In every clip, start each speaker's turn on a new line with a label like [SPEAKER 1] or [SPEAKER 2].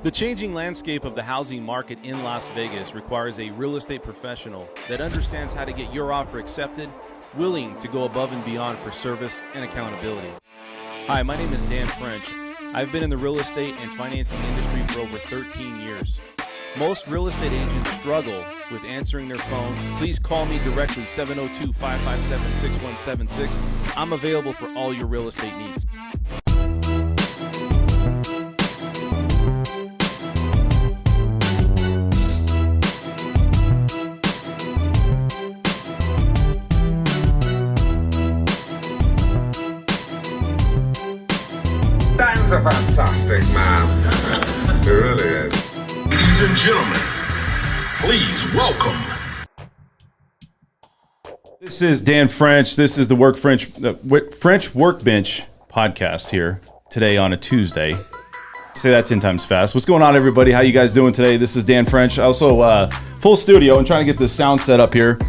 [SPEAKER 1] The changing landscape of the housing market in Las Vegas requires a real estate professional that understands how to get your offer accepted, willing to go above and beyond for service and accountability. Hi, my name is Dan French. I've been in the real estate and financing industry for over 13 years. Most real estate agents struggle with answering their phone. Please call me directly, 702-557-6176. I'm available for all your real estate needs.
[SPEAKER 2] Dan's a fantastic man. He really is.
[SPEAKER 3] Ladies and gentlemen, please welcome.
[SPEAKER 1] This is Dan French. This is the French Workbench podcast here today on a Tuesday. Say that 10 times fast. What's going on, everybody? How you guys doing today? This is Dan French. Also, full studio and trying to get the sound set up here.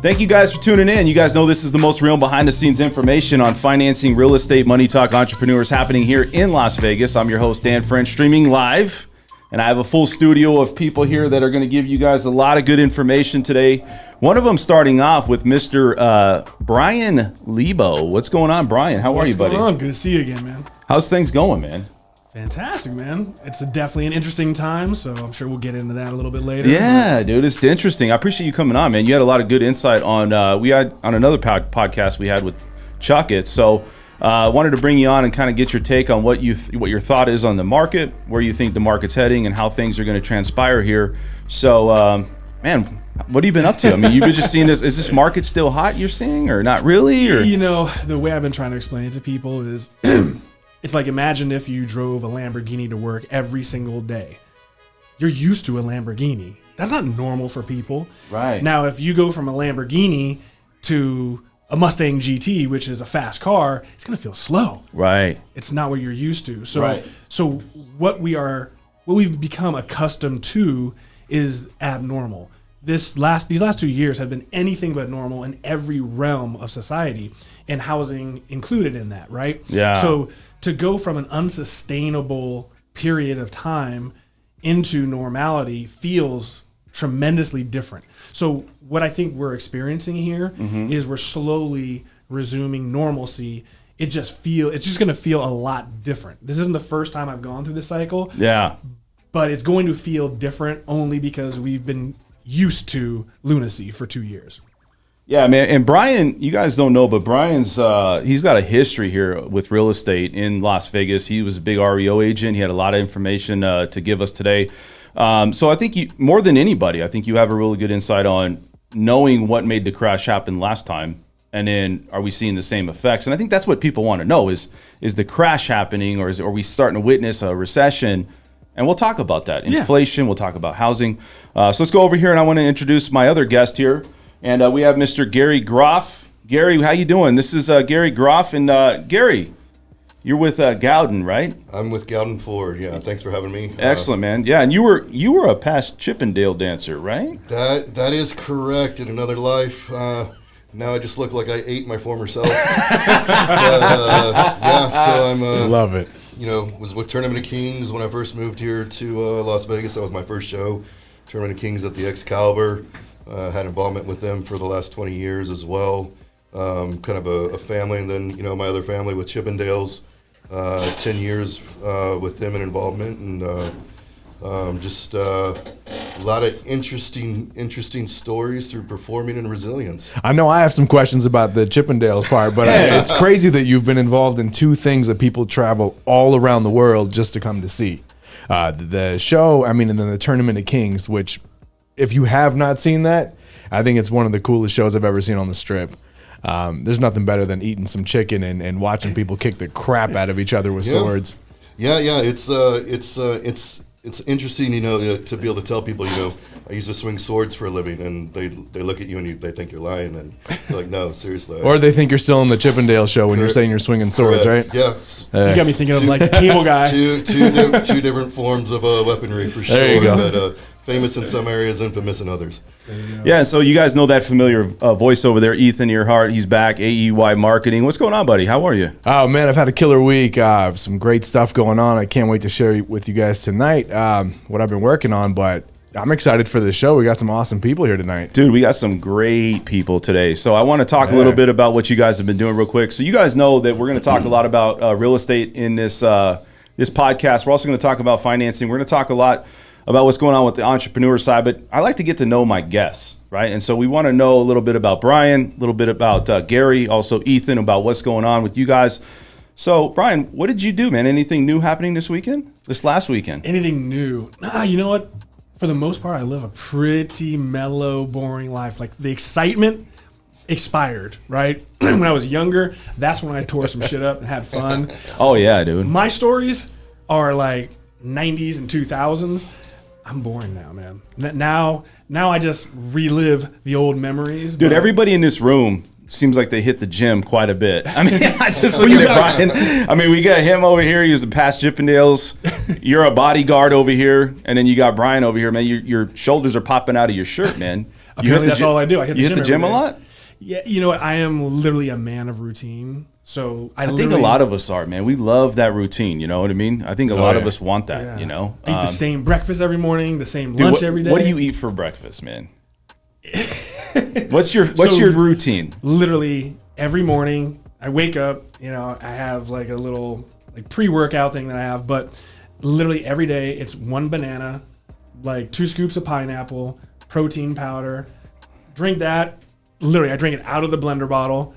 [SPEAKER 1] Thank you guys for tuning in. You guys know this is the most real behind-the-scenes information on financing, real estate, money talk, entrepreneurs happening here in Las Vegas. I'm your host, Dan French, streaming live. And I have a full studio of people here that are going to give you guys a lot of good information today. One of them starting off with Mr. Bryan Lebo. What's going on, Bryan? How are you, buddy?
[SPEAKER 4] What's going on? Good to see you again, man.
[SPEAKER 1] How's things going, man?
[SPEAKER 4] Fantastic, man. It's definitely an interesting time, so I'm sure we'll get into that a little bit later.
[SPEAKER 1] Yeah, dude, it's interesting. I appreciate you coming on, man. You had a lot of good insight on, we had on another podcast we had with Chuck It. So wanted to bring you on and kind of get your take on what your thought is on the market, where you think the market's heading, and how things are going to transpire here. So, man, what have you been up to? I mean, you've been just seeing this. Is this market still hot, you're seeing, or not really? Or?
[SPEAKER 4] You know, the way I've been trying to explain it to people is it's like, imagine if you drove a Lamborghini to work every single day. You're used to a Lamborghini. That's not normal for people.
[SPEAKER 1] Right.
[SPEAKER 4] Now, if you go from a Lamborghini to a Mustang GT, which is a fast car, it's going to feel slow.
[SPEAKER 1] Right.
[SPEAKER 4] It's not what you're used to. So,
[SPEAKER 1] right.
[SPEAKER 4] So what we've become accustomed to is abnormal. These last 2 years have been anything but normal in every realm of society, and housing included in that, right?
[SPEAKER 1] Yeah.
[SPEAKER 4] So to go from an unsustainable period of time into normality feels tremendously different. So what I think we're experiencing here is we're slowly resuming normalcy. It's just going to feel a lot different. This isn't the first time I've gone through this cycle.
[SPEAKER 1] Yeah. But
[SPEAKER 4] it's going to feel different only because we've been used to lunacy for 2 years.
[SPEAKER 1] Yeah, man. And Bryan, you guys don't know, but Bryan's he's got a history here with real estate in Las Vegas. He was a big REO agent. He had a lot of information to give us today. So I think more than anybody, I think you have a really good insight on knowing what made the crash happen last time, and then are we seeing the same effects? And I think that's what people want to know is the crash happening, or are we starting to witness a recession? And we'll talk about that. Inflation, We'll talk about housing. So let's go over here, and I want to introduce my other guest here. And we have Mr. Gary Groff. Gary, how you doing? This is Gary Groff. And Gary, you're with Gowden, right?
[SPEAKER 5] I'm with Gowden Ford. Yeah, thanks for having me.
[SPEAKER 1] Excellent, man. Yeah, and you were a past Chippendale dancer, right?
[SPEAKER 5] That is correct. In another life, now I just look like I ate my former self. Yeah, so I'm
[SPEAKER 6] love it.
[SPEAKER 5] You know, was with Tournament of Kings when I first moved here to Las Vegas. That was my first show. Tournament of Kings at the Excalibur. Had involvement with them for the last 20 years as well. Kind of a family, and then my other family with Chippendales. 10 years with them in involvement, and just a lot of interesting stories through performing and resilience.
[SPEAKER 6] I know I have some questions about the Chippendales part, but it's crazy that you've been involved in two things that people travel all around the world just to come to see. The show, and then the Tournament of Kings, which if you have not seen that, I think it's one of the coolest shows I've ever seen on the Strip. There's nothing better than eating some chicken and watching people kick the crap out of each other with swords.
[SPEAKER 5] Yeah. It's interesting, to be able to tell people, I used to swing swords for a living, and they look at you and they think you're lying, and they're like, no, seriously.
[SPEAKER 6] Or they think you're still in the Chippendale show when you're saying you're swinging swords, right?
[SPEAKER 5] Yeah.
[SPEAKER 4] You got me thinking of like the cable guy.
[SPEAKER 5] Two different forms of weaponry for sure.
[SPEAKER 6] There you go.
[SPEAKER 5] But Famous in some areas, infamous in others.
[SPEAKER 1] Yeah, so you guys know that familiar voice over there, Ethan Earhart. He's back, AEY Marketing. What's going on, buddy? How are you?
[SPEAKER 6] Oh, man, I've had a killer week. Some great stuff going on. I can't wait to share with you guys tonight what I've been working on, but I'm excited for this show. We got some awesome people here tonight.
[SPEAKER 1] Dude, we got some great people today. So I want to talk a little bit about what you guys have been doing real quick. So you guys know that we're going to talk a lot about real estate in this podcast. We're also going to talk about financing. We're going to talk a lot about what's going on with the entrepreneur side, but I like to get to know my guests, right? And so we want to know a little bit about Bryan, a little bit about Gary, also Ethan, about what's going on with you guys. So, Bryan, what did you do, man? Anything new happening this last weekend?
[SPEAKER 4] Anything new? You know what? For the most part, I live a pretty mellow, boring life. Like, the excitement expired, right? When I was younger, that's when I tore some shit up and had fun.
[SPEAKER 1] Oh, yeah, dude.
[SPEAKER 4] My stories are like 90s and 2000s. I'm boring now, man. Now I just relive the old memories.
[SPEAKER 1] Dude, everybody in this room seems like they hit the gym quite a bit. I mean, I just look at Bryan. I mean, we got him over here. He was the past Chippendales. You're a bodyguard over here. And then you got Bryan over here, man. Your shoulders are popping out of your shirt, man.
[SPEAKER 4] Apparently that's all I do. I hit
[SPEAKER 1] the gym a lot?
[SPEAKER 4] Yeah, you know what? I am literally a man of routine. So
[SPEAKER 1] I think a lot of us are, man. We love that routine. You know what I mean? I think a lot of us want that, you know?
[SPEAKER 4] Eat the same breakfast every morning, the same lunch every day.
[SPEAKER 1] What do you eat for breakfast, man? What's your routine?
[SPEAKER 4] Literally every morning I wake up, you know, I have like a little like pre-workout thing that I have, but literally every day it's one banana, like 2 scoops of pineapple, protein powder, drink that. Literally I drink it out of the blender bottle.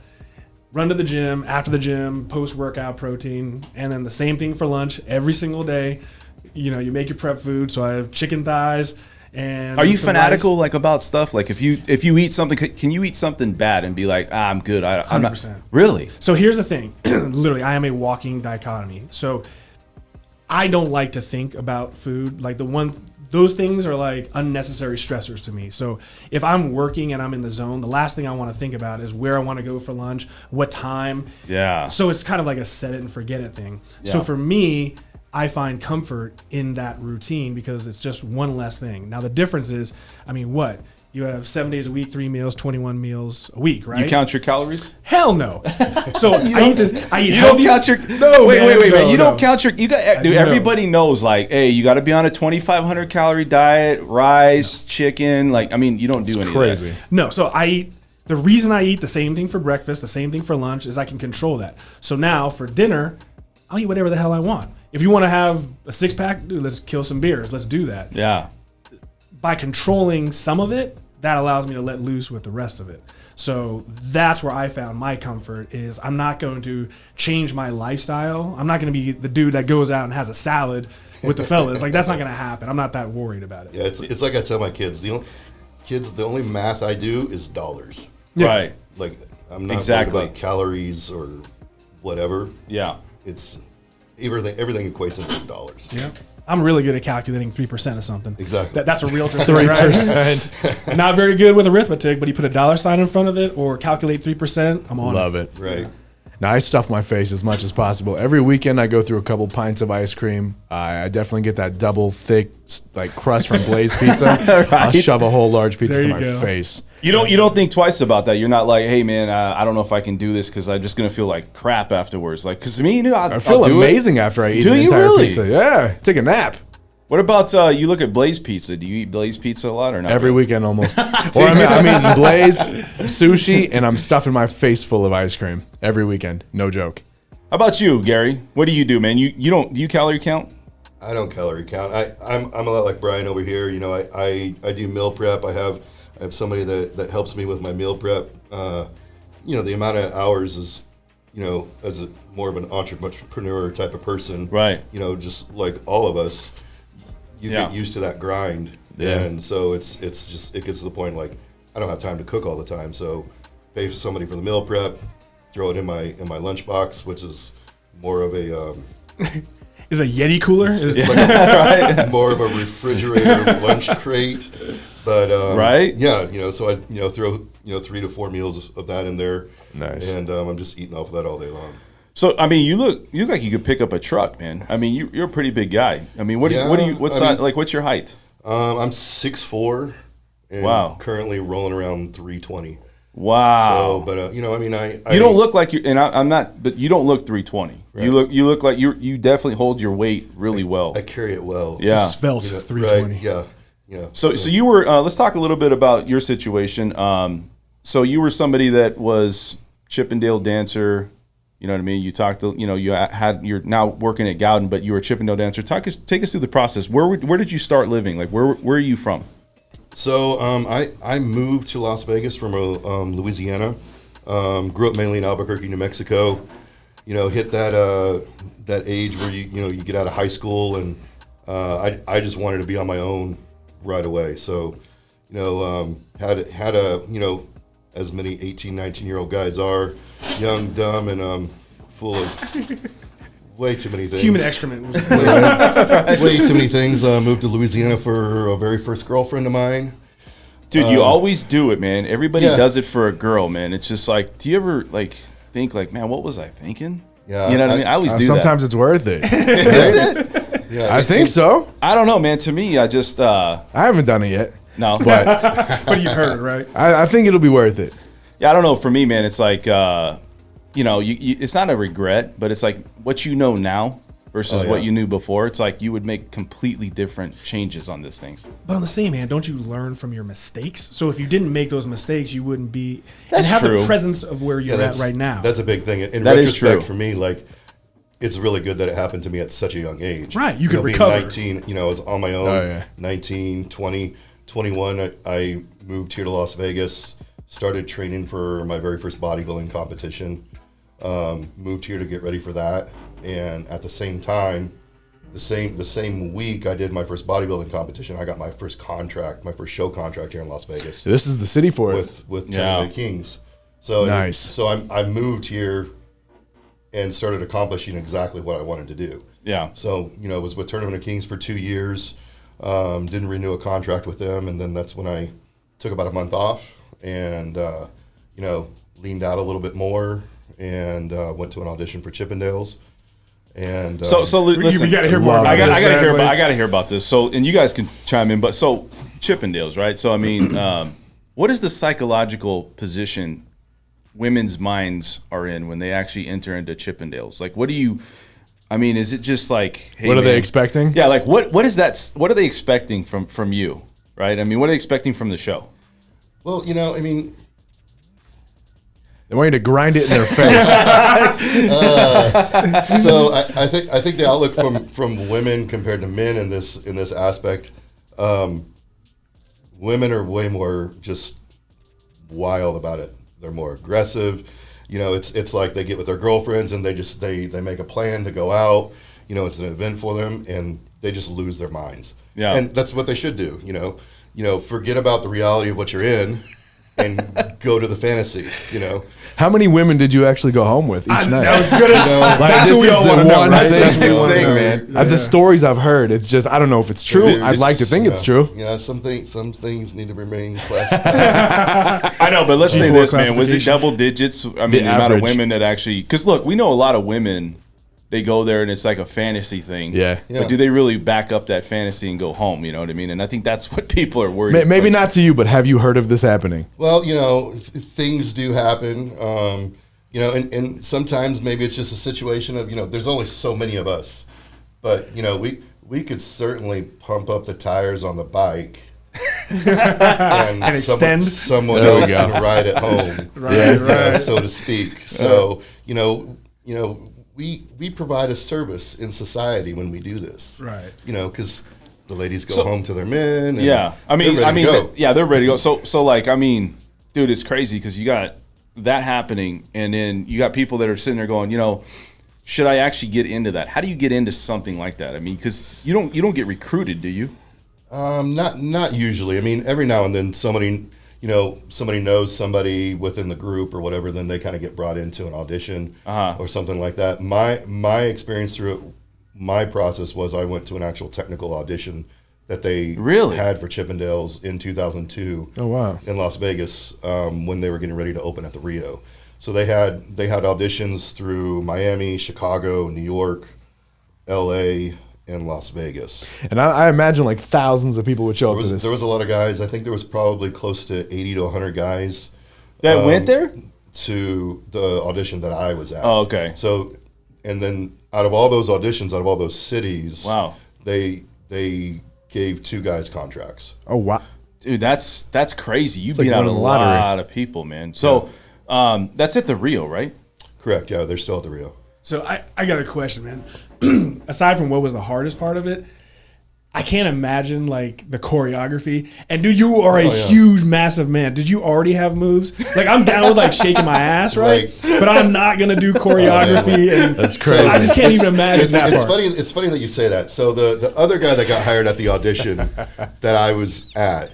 [SPEAKER 4] Run to the gym, after the gym, post-workout protein, and then the same thing for lunch every single day. You know, you make your prep food, so I have chicken thighs and.
[SPEAKER 1] Are you fanatical rice. Like about stuff? Like if you eat something, can you eat something bad and be like, I'm good? I'm
[SPEAKER 4] 100%.
[SPEAKER 1] not really.
[SPEAKER 4] So here's the thing, literally, I am a walking dichotomy. So I don't like to think about food. Like those things are like unnecessary stressors to me. So if I'm working and I'm in the zone, the last thing I want to think about is where I want to go for lunch, what time.
[SPEAKER 1] Yeah.
[SPEAKER 4] So it's kind of like a set it and forget it thing.
[SPEAKER 1] Yeah.
[SPEAKER 4] So for me, I find comfort in that routine because it's just one less thing. Now the difference is, I mean, what? You have 7 days a week, 3 meals, 21 meals a week, right?
[SPEAKER 1] You count your calories?
[SPEAKER 4] Hell no. So I eat
[SPEAKER 1] you
[SPEAKER 4] healthy.
[SPEAKER 1] don't count your wait, man. You don't count your dude, everybody knows like, hey, you gotta be on a 2,500 calorie diet, rice, chicken. Like, I mean, you don't do any
[SPEAKER 6] crazy.
[SPEAKER 1] of that.
[SPEAKER 4] No, so the reason I eat the same thing for breakfast, the same thing for lunch, is I can control that. So now for dinner, I'll eat whatever the hell I want. If you want to have a 6-pack, dude, let's kill some beers. Let's do that.
[SPEAKER 1] Yeah.
[SPEAKER 4] By controlling some of it, that allows me to let loose with the rest of it. So that's where I found my comfort is I'm not going to change my lifestyle. I'm not going to be the dude that goes out and has a salad with the fellas. Like, that's not going to happen. I'm not that worried about it.
[SPEAKER 5] Yeah, it's like I tell my kids, the only math I do is dollars.
[SPEAKER 1] Yeah. Right.
[SPEAKER 5] Like, I'm not
[SPEAKER 1] exactly
[SPEAKER 5] worried about calories or whatever.
[SPEAKER 1] Yeah.
[SPEAKER 5] It's everything equates into dollars.
[SPEAKER 4] Yeah. I'm really good at calculating 3% of something.
[SPEAKER 5] Exactly.
[SPEAKER 4] That's a real 3%. Not very good with arithmetic, but you put a dollar sign in front of it or calculate 3%, I'm on it.
[SPEAKER 6] Love it.
[SPEAKER 5] Right.
[SPEAKER 6] Now, I stuff my face as much as possible. Every weekend, I go through a couple pints of ice cream. I definitely get that double thick, like crust from Blaze Pizza.
[SPEAKER 1] Right.
[SPEAKER 6] I'll shove a whole large pizza to my
[SPEAKER 4] go.
[SPEAKER 6] face.
[SPEAKER 1] You don't think twice about that. You're not like, hey man, I don't know if I can do this because I'm just gonna feel like crap afterwards. Like, cause me,
[SPEAKER 6] I feel amazing after I eat an entire pizza. Yeah, take a nap.
[SPEAKER 1] What about you look at Blaze Pizza? Do you eat Blaze Pizza a lot or not?
[SPEAKER 6] Every weekend almost. Or I'm eating Blaze, sushi, and I'm stuffing my face full of ice cream every weekend. No joke.
[SPEAKER 1] How about you, Gary? What do you do, man? Do you calorie count?
[SPEAKER 5] I don't calorie count. I'm a lot like Bryan over here. You know, I do meal prep. I have somebody that helps me with my meal prep. You know, the amount of hours is, you know, as more of an entrepreneur type of person.
[SPEAKER 1] Right.
[SPEAKER 5] You know, just like all of us. You get used to that grind, and so it gets to the point like I don't have time to cook all the time, so pay for somebody for the meal prep, throw it in my lunchbox, which is more of a
[SPEAKER 4] is a Yeti cooler.
[SPEAKER 5] It's like more of a refrigerator lunch crate, but yeah, you know, so I throw 3 to 4 meals of that in there,
[SPEAKER 6] nice,
[SPEAKER 5] and I'm just eating off of that all day long.
[SPEAKER 1] So I mean, you look like you could pick up a truck, man. I mean, you're a pretty big guy. I mean, what's your height?
[SPEAKER 5] I'm 6'4", and
[SPEAKER 1] Wow.
[SPEAKER 5] currently rolling around 320.
[SPEAKER 1] Wow.
[SPEAKER 5] So, but you know, I mean, I
[SPEAKER 1] you don't look like you, and I'm not, but you don't look 320.
[SPEAKER 5] Right.
[SPEAKER 1] You look like you definitely hold your weight really well.
[SPEAKER 5] I carry it well.
[SPEAKER 1] Yeah.
[SPEAKER 4] Svelte
[SPEAKER 5] You know,
[SPEAKER 4] 320.
[SPEAKER 5] Right, yeah. Yeah.
[SPEAKER 1] So you were. Let's talk a little bit about your situation. So you were somebody that was Chippendale dancer. You know what I mean? You talked to, you're now working at Gowden, but you were a Chippendale dancer. Take us through the process. Where did you start living? Like where are you from?
[SPEAKER 5] So I moved to Las Vegas from Louisiana. Grew up mainly in Albuquerque, New Mexico. You know, hit that age where you get out of high school, and I just wanted to be on my own right away. So, had a as many 18, 19-year-old guys are, young, dumb, and full of way too many things.
[SPEAKER 4] Human excrement.
[SPEAKER 5] Way too many things. Moved to Louisiana for a very first girlfriend of mine.
[SPEAKER 1] Dude, you always do it, man. Everybody
[SPEAKER 5] Yeah.
[SPEAKER 1] does it for a girl, man. It's just like, do you ever think man, what was I thinking?
[SPEAKER 5] Yeah,
[SPEAKER 1] You know what I mean? I always do
[SPEAKER 6] Sometimes it's worth it.
[SPEAKER 1] that. Is it?
[SPEAKER 5] Yeah,
[SPEAKER 6] I think so.
[SPEAKER 1] I don't know, man. To me, I just
[SPEAKER 6] I haven't done it yet,
[SPEAKER 1] no.
[SPEAKER 6] but
[SPEAKER 4] But you've heard it, right?
[SPEAKER 6] I think it'll be worth it.
[SPEAKER 1] Yeah, I don't know. For me, man, it's like, it's not a regret, but it's like what you know now versus
[SPEAKER 5] Oh,
[SPEAKER 1] what
[SPEAKER 5] yeah.
[SPEAKER 1] you knew before. It's like you would make completely different changes on these things.
[SPEAKER 4] But on the same hand, don't you learn from your mistakes? So if you didn't make those mistakes, you wouldn't be
[SPEAKER 1] That's
[SPEAKER 4] and have
[SPEAKER 1] true.
[SPEAKER 4] the presence of where you're at
[SPEAKER 5] that's
[SPEAKER 4] right now.
[SPEAKER 5] That's a big thing. In
[SPEAKER 1] That is
[SPEAKER 5] retrospect,
[SPEAKER 1] true.
[SPEAKER 5] for me, like, it's really good that it happened to me at such a young age.
[SPEAKER 4] Right, you could
[SPEAKER 5] being
[SPEAKER 4] recover.
[SPEAKER 5] 19, I was on my own.
[SPEAKER 6] Oh, yeah.
[SPEAKER 5] 19, 20, 21, I moved here to Las Vegas, started training for my very first bodybuilding competition. Moved here to get ready for that, and at the same time, the same week I did my first bodybuilding competition, I got my first contract, my first show contract here in Las Vegas
[SPEAKER 6] This is the city for it.
[SPEAKER 5] with
[SPEAKER 1] Yeah.
[SPEAKER 5] Tournament of Kings. So
[SPEAKER 6] Nice.
[SPEAKER 5] So I moved here and started accomplishing exactly what I wanted to do.
[SPEAKER 1] Yeah.
[SPEAKER 5] So was with Tournament of Kings for 2 years. Didn't renew a contract with them, and then that's when I took about a month off and leaned out a little bit more and went to an audition for Chippendales. And
[SPEAKER 1] So listen,
[SPEAKER 4] we gotta hear more
[SPEAKER 6] Love
[SPEAKER 4] about
[SPEAKER 1] I got
[SPEAKER 4] this.
[SPEAKER 1] to hear
[SPEAKER 4] Sadly.
[SPEAKER 1] about. I got to hear about this. So, and you guys can chime in. But so Chippendales, right? So, I mean, what is the psychological position women's minds are in when they actually enter into Chippendales? Like, what do you? I mean, is it just like, hey,
[SPEAKER 6] What are they
[SPEAKER 1] man,
[SPEAKER 6] expecting?
[SPEAKER 1] Yeah, like what is that? What are they expecting from you? Right? I mean, what are they expecting from the show?
[SPEAKER 5] well,
[SPEAKER 6] They want you to grind it in their face.
[SPEAKER 5] so I think the outlook from women compared to men in this aspect, women are way more just wild about it. They're more aggressive. It's like they get with their girlfriends and they make a plan to go out. It's an event for them, and they just lose their minds.
[SPEAKER 1] Yeah.
[SPEAKER 5] And that's what they should do. Forget about the reality of what you're in and go to the fantasy.
[SPEAKER 6] How many women did you actually go home with each night?
[SPEAKER 4] That was good.
[SPEAKER 6] Like,
[SPEAKER 4] That's
[SPEAKER 6] this
[SPEAKER 4] what we
[SPEAKER 6] is
[SPEAKER 4] all
[SPEAKER 6] the
[SPEAKER 4] want to know,
[SPEAKER 6] one
[SPEAKER 4] right?
[SPEAKER 6] thing
[SPEAKER 5] That's
[SPEAKER 6] we
[SPEAKER 5] what we
[SPEAKER 6] wanna
[SPEAKER 5] wanna
[SPEAKER 6] know.
[SPEAKER 5] know.
[SPEAKER 6] The stories I've heard, it's just I don't know if it's true.
[SPEAKER 5] Dude,
[SPEAKER 6] I'd like to think it's true.
[SPEAKER 5] Yeah, some things need to remain classified.
[SPEAKER 1] I know, but let's say
[SPEAKER 4] G4
[SPEAKER 1] this, man. Was it
[SPEAKER 4] classification.
[SPEAKER 1] double digits? I mean, the amount of
[SPEAKER 6] average.
[SPEAKER 1] women that actually, because look, we know a lot of women, they go there and it's like a fantasy thing.
[SPEAKER 6] Yeah.
[SPEAKER 1] But do they really back up that fantasy and go home? You know what I mean? And I think that's what people are worried
[SPEAKER 6] Maybe
[SPEAKER 1] like,
[SPEAKER 6] not to you, but have you heard of this happening?
[SPEAKER 5] Well, things do happen. And sometimes maybe it's just a situation of, there's only so many of us. But, we could certainly pump up the tires on the bike and
[SPEAKER 4] extend?
[SPEAKER 5] someone
[SPEAKER 6] There we
[SPEAKER 5] else
[SPEAKER 6] go.
[SPEAKER 5] can ride at home,
[SPEAKER 4] Right.
[SPEAKER 5] so to speak. So, we provide a service in society when we do this.
[SPEAKER 4] Right.
[SPEAKER 5] Because the ladies go home to their men. And
[SPEAKER 1] Yeah.
[SPEAKER 5] they're ready to go.
[SPEAKER 1] yeah, they're ready to go. So like, I mean, dude, it's crazy because you got that happening and then you got people that are sitting there going, should I actually get into that? How do you get into something like that? I mean, because you don't get recruited, do you?
[SPEAKER 5] Not usually. I mean, every now and then somebody knows somebody within the group or whatever, then they kind of get brought into an audition or something like that. My experience through it, my process was I went to an actual technical audition that they
[SPEAKER 1] Really?
[SPEAKER 5] had for Chippendales in 2002.
[SPEAKER 6] Oh, wow.
[SPEAKER 5] In Las Vegas when they were getting ready to open at the Rio. So they had auditions through Miami, Chicago, New York, L.A., in Las Vegas.
[SPEAKER 6] And I imagine like thousands of people would show up to this.
[SPEAKER 5] There was a lot of guys. I think there was probably close to 80 to 100 guys
[SPEAKER 1] That went there?
[SPEAKER 5] to the audition that I was at.
[SPEAKER 1] Oh, okay.
[SPEAKER 5] So, and then out of all those auditions, out of all those cities,
[SPEAKER 1] Wow.
[SPEAKER 5] they gave 2 guys contracts.
[SPEAKER 6] Oh wow.
[SPEAKER 1] Dude, that's crazy. You
[SPEAKER 6] like
[SPEAKER 1] beat out a
[SPEAKER 6] winning the lottery.
[SPEAKER 1] lot of people, man. So that's at the Rio, right?
[SPEAKER 5] Correct. Yeah, they're still at the Rio.
[SPEAKER 4] So I got a question, man. Aside from what was the hardest part of it, I can't imagine like the choreography. And dude, you are a huge, massive man. Did you already have moves? Like I'm down with like shaking my ass, right? But I'm not gonna do choreography. And
[SPEAKER 6] That's crazy.
[SPEAKER 4] I just can't even imagine that
[SPEAKER 5] It's
[SPEAKER 4] part.
[SPEAKER 5] funny. It's funny that you say that. So the other guy that got hired at the audition that I was at,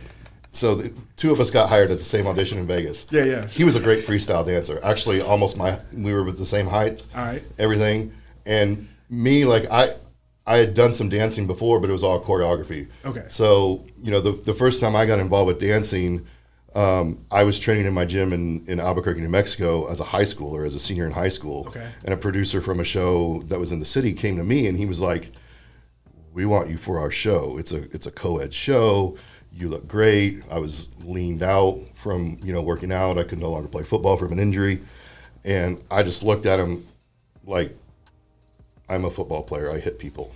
[SPEAKER 5] so the 2 of us got hired at the same audition in Vegas.
[SPEAKER 4] Yeah.
[SPEAKER 5] He was a great freestyle dancer. Actually, we were with the same height.
[SPEAKER 4] All right.
[SPEAKER 5] Everything, and me, like I had done some dancing before, but it was all choreography.
[SPEAKER 4] Okay.
[SPEAKER 5] So the first time I got involved with dancing, I was training in my gym in Albuquerque, New Mexico, as a high schooler, as a senior in high school.
[SPEAKER 4] Okay.
[SPEAKER 5] And a producer from a show that was in the city came to me, and he was like, "We want you for our show. It's a co-ed show. You look great." I was leaned out from working out. I could no longer play football from an injury, and I just looked at him like, "I'm a football player. I hit people."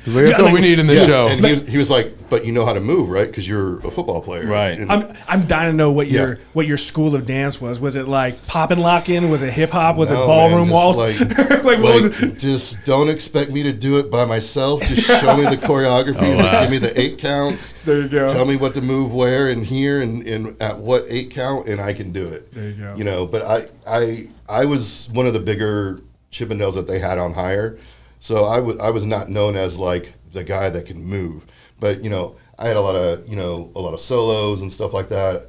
[SPEAKER 6] He's like, that's all we need in this show.
[SPEAKER 5] And he was like, "But you know how to move, right? Because you're a football player."
[SPEAKER 1] Right.
[SPEAKER 5] And
[SPEAKER 4] I'm dying to know what
[SPEAKER 5] Yeah.
[SPEAKER 4] your school of dance was. Was it like pop and lock in? Was it hip hop? Was it
[SPEAKER 5] no,
[SPEAKER 4] ballroom
[SPEAKER 5] man, just
[SPEAKER 4] waltz?
[SPEAKER 5] Like,
[SPEAKER 4] Like, what was it?
[SPEAKER 5] Just don't expect me to do it by myself. Just show me the choreography. Give me the 8 counts.
[SPEAKER 4] There you go.
[SPEAKER 5] Tell me what to move where and here and at what 8 count, and I can do it.
[SPEAKER 4] There you go.
[SPEAKER 5] But I was one of the bigger Chippendales that they had on hire. So I was not known as like the guy that can move, but I had a lot of solos and stuff like that.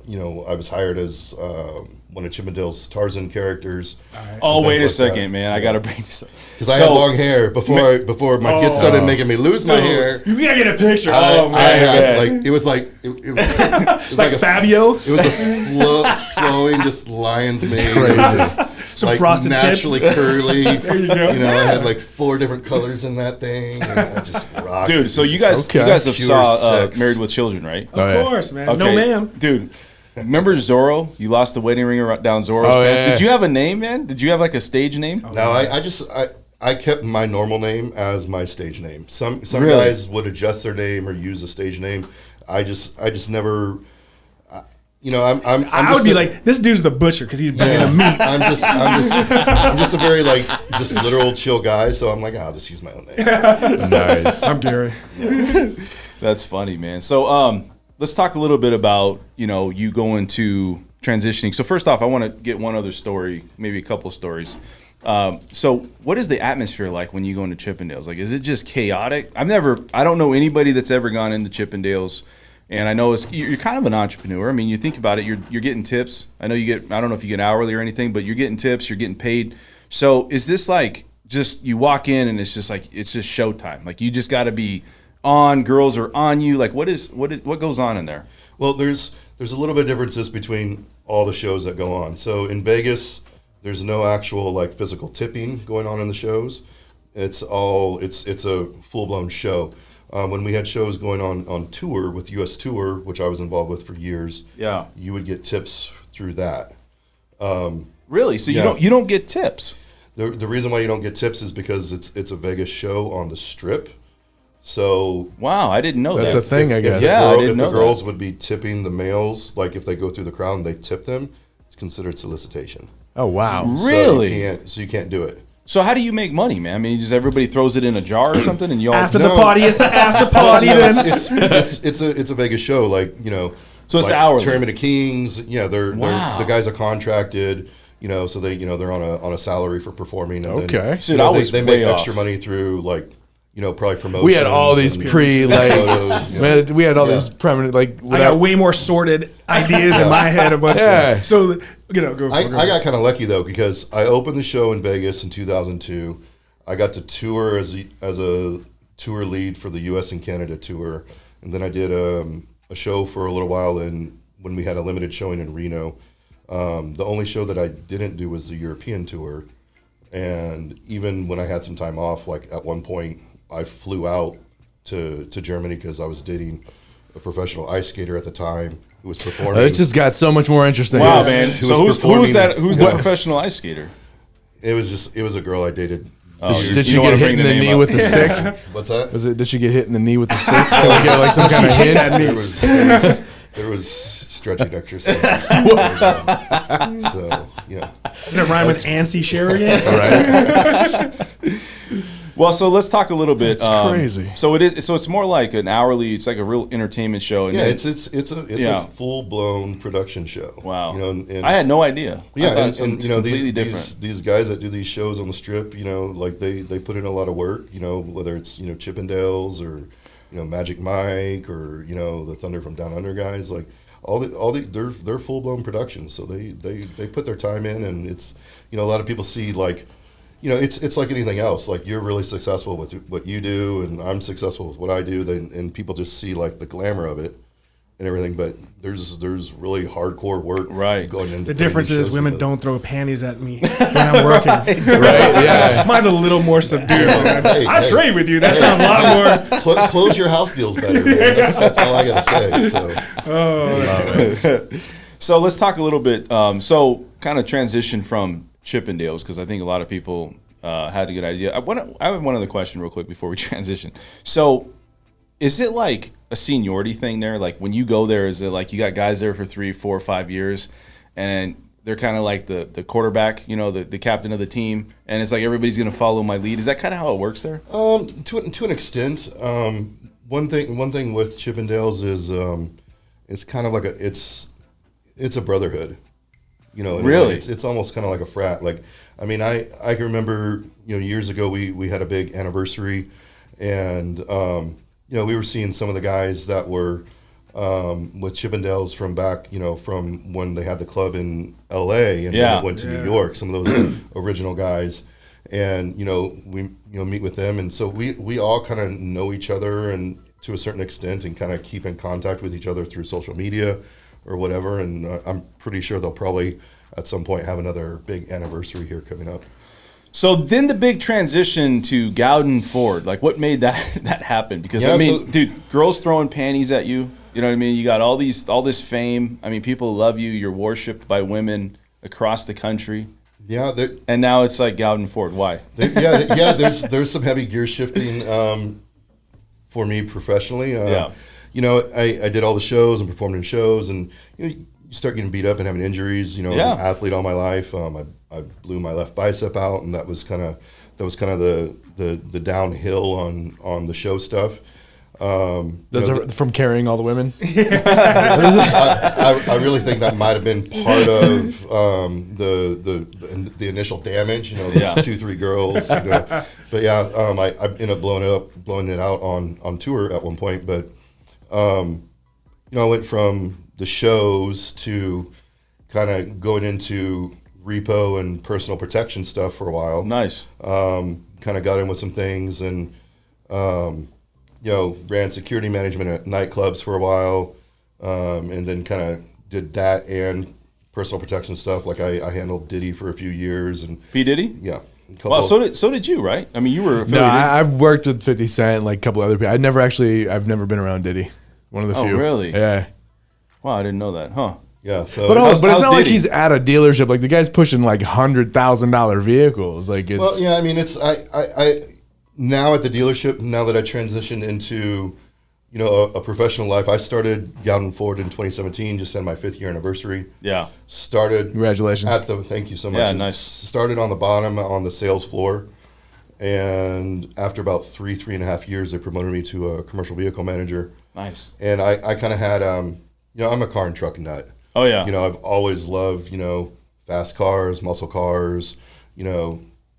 [SPEAKER 5] I was hired as one of Chippendales' Tarzan characters.
[SPEAKER 1] Oh,
[SPEAKER 5] and
[SPEAKER 1] wait a
[SPEAKER 5] things like
[SPEAKER 1] second,
[SPEAKER 5] that.
[SPEAKER 1] man. I got to bring this up.
[SPEAKER 5] Because I had long hair before my kids started making me lose my hair.
[SPEAKER 4] You gotta get a picture.
[SPEAKER 5] I
[SPEAKER 4] Oh man.
[SPEAKER 5] had like it was like it was
[SPEAKER 4] Like Fabio.
[SPEAKER 5] It was a flowing, just lion's mane. Just,
[SPEAKER 4] Some
[SPEAKER 5] like
[SPEAKER 4] frosted tips.
[SPEAKER 5] naturally curly. There
[SPEAKER 4] you go.
[SPEAKER 5] I had like 4 different colors in that thing. And I just rocked.
[SPEAKER 1] Dude,
[SPEAKER 5] it.
[SPEAKER 1] so
[SPEAKER 5] It was
[SPEAKER 1] you
[SPEAKER 5] just
[SPEAKER 1] guys have
[SPEAKER 5] pure
[SPEAKER 1] saw
[SPEAKER 5] sex.
[SPEAKER 1] Married with Children, right?
[SPEAKER 4] Of course, man. No
[SPEAKER 1] Okay.
[SPEAKER 4] ma'am.
[SPEAKER 1] Dude, remember Zorro? You lost the wedding ring down Zorro's
[SPEAKER 6] Oh,
[SPEAKER 1] pants.
[SPEAKER 6] yeah.
[SPEAKER 1] Did you have a name, man? Did you have like a stage name?
[SPEAKER 5] No, I kept my normal name as my stage name. Some
[SPEAKER 1] Really?
[SPEAKER 5] guys would adjust their name or use a stage name. I just never.
[SPEAKER 4] I would be like, this dude's the butcher because he's bringing the meat.
[SPEAKER 5] I'm just a very like just literal chill guy. So I'm like, I'll just use my own name.
[SPEAKER 6] Nice.
[SPEAKER 4] I'm Gary.
[SPEAKER 1] That's funny, man. So let's talk a little bit about, you going to transitioning. So first off, I want to get one other story, maybe a couple of stories. So what is the atmosphere like when you go into Chippendales? Like, is it just chaotic? I don't know anybody that's ever gone into Chippendales. And I know you're kind of an entrepreneur. I mean, you think about it, you're getting tips. I know I don't know if you get hourly or anything, but you're getting tips, you're getting paid. So is this like just you walk in and it's just showtime? Like you just got to be on, girls are on you. Like what goes on in there?
[SPEAKER 5] Well, there's a little bit of differences between all the shows that go on. So in Vegas, there's no actual like physical tipping going on in the shows. It's a full blown show. When we had shows going on tour with US Tour, which I was involved with for years,
[SPEAKER 1] Yeah.
[SPEAKER 5] you would get tips through that.
[SPEAKER 1] Really? So
[SPEAKER 5] Yeah.
[SPEAKER 1] you don't get tips?
[SPEAKER 5] The reason why you don't get tips is because it's a Vegas show on the Strip. So
[SPEAKER 1] Wow, I didn't know
[SPEAKER 6] That's
[SPEAKER 1] that.
[SPEAKER 6] a thing, I guess.
[SPEAKER 1] Yeah, I didn't
[SPEAKER 5] if
[SPEAKER 1] know
[SPEAKER 5] the
[SPEAKER 1] that.
[SPEAKER 5] girls would be tipping the males, like if they go through the crowd and they tip them, it's considered solicitation.
[SPEAKER 6] Oh wow.
[SPEAKER 1] Really?
[SPEAKER 5] So you can't do it.
[SPEAKER 1] So how do you make money, man? I mean, just everybody throws it in a jar or something, and y'all
[SPEAKER 4] After the
[SPEAKER 5] No.
[SPEAKER 4] party, it's the after party.
[SPEAKER 5] No,
[SPEAKER 4] Then
[SPEAKER 5] it's a Vegas show, like
[SPEAKER 1] So it's
[SPEAKER 5] like
[SPEAKER 1] hourly.
[SPEAKER 5] Tournament of Kings. Yeah,
[SPEAKER 1] Wow.
[SPEAKER 5] the guys are contracted. So they're on a salary for performing. And
[SPEAKER 6] Okay.
[SPEAKER 5] Then,
[SPEAKER 1] Dude, I was
[SPEAKER 5] they make
[SPEAKER 1] way
[SPEAKER 5] extra
[SPEAKER 1] off.
[SPEAKER 5] money through probably promotions.
[SPEAKER 6] We had all these
[SPEAKER 5] and
[SPEAKER 6] pre like
[SPEAKER 5] photos,
[SPEAKER 6] we had all
[SPEAKER 5] Yeah.
[SPEAKER 6] these permanent like
[SPEAKER 4] I got way more sorted ideas in my head of what's
[SPEAKER 6] Yeah.
[SPEAKER 4] So go for it.
[SPEAKER 5] I got kind of lucky though because I opened the show in Vegas in 2002. I got to tour as a tour lead for the U.S. and Canada tour, and then I did a show for a little while when we had a limited showing in Reno. The only show that I didn't do was the European tour, and even when I had some time off, like at one point I flew out to Germany because I was dating a professional ice skater at the time who was performing.
[SPEAKER 6] It just got so much more interesting.
[SPEAKER 1] Wow,
[SPEAKER 5] Yes.
[SPEAKER 1] man.
[SPEAKER 5] Who
[SPEAKER 1] So
[SPEAKER 5] was
[SPEAKER 1] who's that?
[SPEAKER 5] performing-
[SPEAKER 1] Who's that professional ice skater?
[SPEAKER 5] It was a girl I dated.
[SPEAKER 1] Oh, you-
[SPEAKER 6] Did
[SPEAKER 1] you
[SPEAKER 6] she
[SPEAKER 1] don't
[SPEAKER 6] get
[SPEAKER 1] wanna
[SPEAKER 6] hit
[SPEAKER 1] bring
[SPEAKER 6] in the
[SPEAKER 1] name
[SPEAKER 6] knee
[SPEAKER 1] up.
[SPEAKER 6] with the stick?
[SPEAKER 5] What's that?
[SPEAKER 6] Did she get hit in the knee with the stick? Did we get like some kind of hint?
[SPEAKER 5] There was stretching exercises. So yeah.
[SPEAKER 4] Does it rhyme with Ansi Sheridan?
[SPEAKER 1] Well, so let's talk a little bit.
[SPEAKER 6] That's crazy.
[SPEAKER 1] So it is. So it's more like an hourly. It's like a real entertainment show. And
[SPEAKER 5] Yeah,
[SPEAKER 1] then-
[SPEAKER 5] it's
[SPEAKER 1] Yeah.
[SPEAKER 5] a full blown production show.
[SPEAKER 1] wow.
[SPEAKER 5] You know, and
[SPEAKER 1] I had no idea. I
[SPEAKER 5] yeah,
[SPEAKER 1] thought it was
[SPEAKER 5] and you know
[SPEAKER 1] completely
[SPEAKER 5] these
[SPEAKER 1] different.
[SPEAKER 5] these guys that do these shows on the strip, you know, like they put in a lot of work. You know, whether it's Chippendales or Magic Mike or the Thunder from Down Under guys, like they're full blown productions. So they put their time in, and it's a lot of people see like. It's like anything else. Like you're really successful with what you do, and I'm successful with what I do. And people just see like the glamour of it and everything. But there's really hardcore work going into
[SPEAKER 4] The
[SPEAKER 5] putting
[SPEAKER 4] difference
[SPEAKER 5] these
[SPEAKER 4] is
[SPEAKER 5] shows
[SPEAKER 4] women
[SPEAKER 5] together.
[SPEAKER 4] don't throw panties at me when I'm working.
[SPEAKER 6] Right? Yeah.
[SPEAKER 4] Mine's a little more subdued.
[SPEAKER 5] Hey,
[SPEAKER 4] I
[SPEAKER 5] hey.
[SPEAKER 4] trade with you. That sounds a lot more.
[SPEAKER 5] Close your house deals better. Man. That's all I gotta say. So
[SPEAKER 1] So let's talk a little bit. So kind of transition from Chippendales, because I think a lot of people had a good idea. I have one other question real quick before we transition. So is it like a seniority thing there? Like when you go there, is it like you got guys there for 3, 4, 5 years and they're kind of like the quarterback, the captain of the team, and it's like everybody's going to follow my lead? Is that kind of how it works there?
[SPEAKER 5] to an extent, one thing with Chippendales is it's kind of like it's a brotherhood. In a way.
[SPEAKER 1] Really?
[SPEAKER 5] It's almost kind of like a frat. Like, I mean, I can remember, years ago we had a big anniversary, and we were seeing some of the guys that were with Chippendales from back, from when they had the club in L.A. and then it went to New York. Some of those original guys, and we meet with them, and so we all kind of know each other and to a certain extent, and kind of keep in contact with each other through social media or whatever, and I'm pretty sure they'll probably at some point have another big anniversary here coming up.
[SPEAKER 1] So then the big transition to Gowden Ford, like what made that happen? Because dude, girls throwing panties at you, you know what I mean? You got all this fame. I mean, people love you. You're worshipped by women across the country.
[SPEAKER 5] Yeah,
[SPEAKER 1] and now it's like Gowden Ford. Why?
[SPEAKER 5] There's some heavy gear shifting for me professionally. I did all the shows and performed in shows, and you start getting beat up and having injuries. As an athlete all my life, I blew my left bicep out, and that was kind of the downhill on the show stuff.
[SPEAKER 6] From carrying all the women.
[SPEAKER 5] I really think that might have been part of the initial damage. Those 2-3 girls. But yeah, I ended up blowing it out on tour at one point. But I went from the shows to kind of going into repo and personal protection stuff for a while.
[SPEAKER 1] Nice.
[SPEAKER 5] Kind of got in with some things, and ran security management at nightclubs for a while, and then kind of did that and personal protection stuff. Like I handled Diddy for a few years, and
[SPEAKER 1] P. Diddy.
[SPEAKER 5] Yeah.
[SPEAKER 1] Well, so did you, right? I mean, you were affiliated.
[SPEAKER 6] No, I've worked with 50 Cent and like a couple other people. I've never been around Diddy. One of the few.
[SPEAKER 1] Oh, really?
[SPEAKER 6] Yeah.
[SPEAKER 1] Wow, I didn't know that, huh?
[SPEAKER 5] Yeah. So,
[SPEAKER 6] but it's
[SPEAKER 1] how's
[SPEAKER 6] not like
[SPEAKER 1] Diddy?
[SPEAKER 6] he's at a dealership. Like the guy's pushing like $100,000 vehicles. Like it's.
[SPEAKER 5] well, yeah. I mean, it's I now at the dealership. Now that I transitioned into a professional life, I started Gowden Ford in 2017. Just had my 5th year anniversary.
[SPEAKER 1] Yeah.
[SPEAKER 5] Started.
[SPEAKER 6] Congratulations.
[SPEAKER 5] Thank you so much.
[SPEAKER 1] Yeah, nice.
[SPEAKER 5] Started on the bottom on the sales floor, and after about 3.5 years, they promoted me to a commercial vehicle manager.
[SPEAKER 1] Nice.
[SPEAKER 5] And I kind of had I'm a car and truck nut.
[SPEAKER 1] Oh yeah.
[SPEAKER 5] I've always loved fast cars, muscle cars,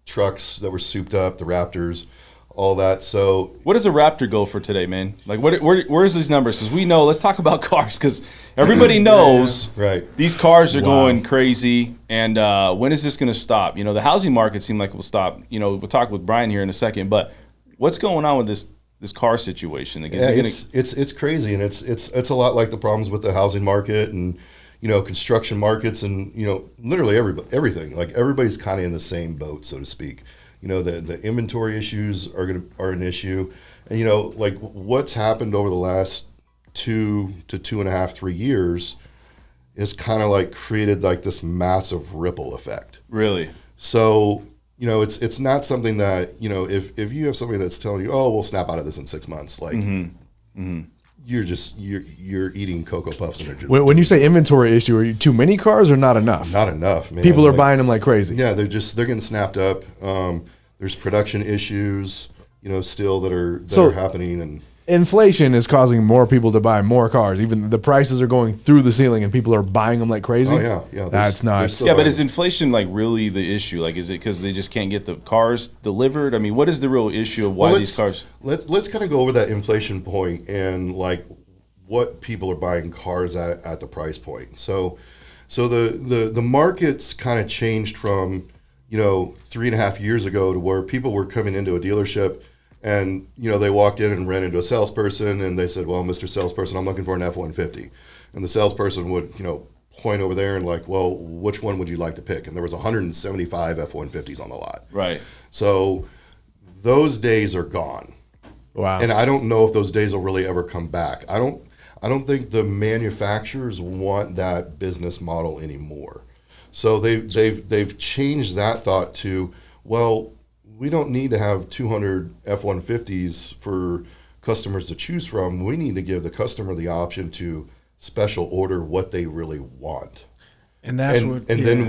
[SPEAKER 5] trucks that were souped up, the Raptors, all that. So
[SPEAKER 1] what does a Raptor go for today, man? Like, where's these numbers? Because we know. Let's talk about cars, because everybody knows
[SPEAKER 5] right.
[SPEAKER 1] these cars are going crazy. And when is this going to stop? The housing market seemed like it will stop. We'll talk with Bryan here in a second. But what's going on with this car situation? Like,
[SPEAKER 5] it's crazy, and it's a lot like the problems with the housing market and construction markets, and literally everything. Like everybody's kind of in the same boat, so to speak. the inventory issues are an issue. And, like what's happened over the last 2 to 2.5, 3 years is kind of like created like this massive ripple effect.
[SPEAKER 1] Really?
[SPEAKER 5] So, it's not something that, if you have somebody that's telling you, oh, we'll snap out of this in 6 months, like you're eating Cocoa Puffs in a
[SPEAKER 6] When you say inventory issue, are you too many cars or not enough?
[SPEAKER 5] Not enough, man.
[SPEAKER 6] People are buying them like crazy.
[SPEAKER 5] Yeah, they're getting snapped up. There's production issues, still that are happening, and
[SPEAKER 6] inflation is causing more people to buy more cars. Even the prices are going through the ceiling, and people are buying them like crazy.
[SPEAKER 5] Oh yeah.
[SPEAKER 6] That's nuts.
[SPEAKER 1] Yeah, but is inflation like really the issue? Like, is it because they just can't get the cars delivered? I mean, what is the real issue of why these cars?
[SPEAKER 5] Let's kind of go over that inflation point and like what people are buying cars at the price point. So the market's kind of changed from 3.5 years ago to where people were coming into a dealership. And, they walked in and ran into a salesperson and they said, well, Mr. Salesperson, I'm looking for an F-150. And the salesperson would, point over there and like, well, which one would you like to pick? And there was 175 F-150s on the lot.
[SPEAKER 1] Right.
[SPEAKER 5] So those days are gone.
[SPEAKER 6] Wow.
[SPEAKER 5] And I don't know if those days will really ever come back. I don't think the manufacturers want that business model anymore. So they've changed that thought to, well, we don't need to have 200 F-150s for customers to choose from. We need to give the customer the option to special order what they really want.
[SPEAKER 4] And that's
[SPEAKER 5] then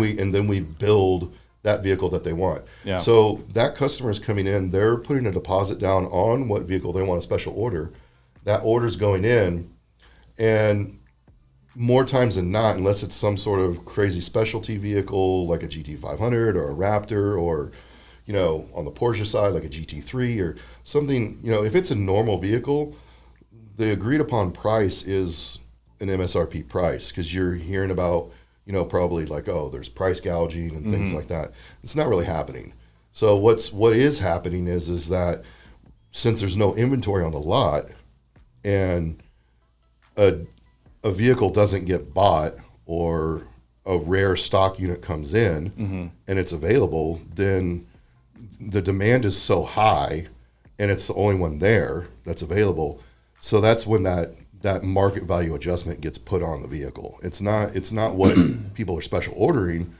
[SPEAKER 5] we build that vehicle that they want.
[SPEAKER 1] Yeah.
[SPEAKER 5] So that customer is coming in, they're putting a deposit down on what vehicle they want a special order. That order's going in, and more times than not, unless it's some sort of crazy specialty vehicle like a GT500 or a Raptor or on the Porsche side, like a GT3 or something, if it's a normal vehicle, the agreed upon price is an MSRP price, because you're hearing about, probably like, oh, there's price gouging and things like that. It's not really happening. So what is happening is that since there's no inventory on the lot and a vehicle doesn't get bought or a rare stock unit comes in and it's available, then the demand is so high and it's the only one there that's available. So that's when that market value adjustment gets put on the vehicle. It's not what people are special ordering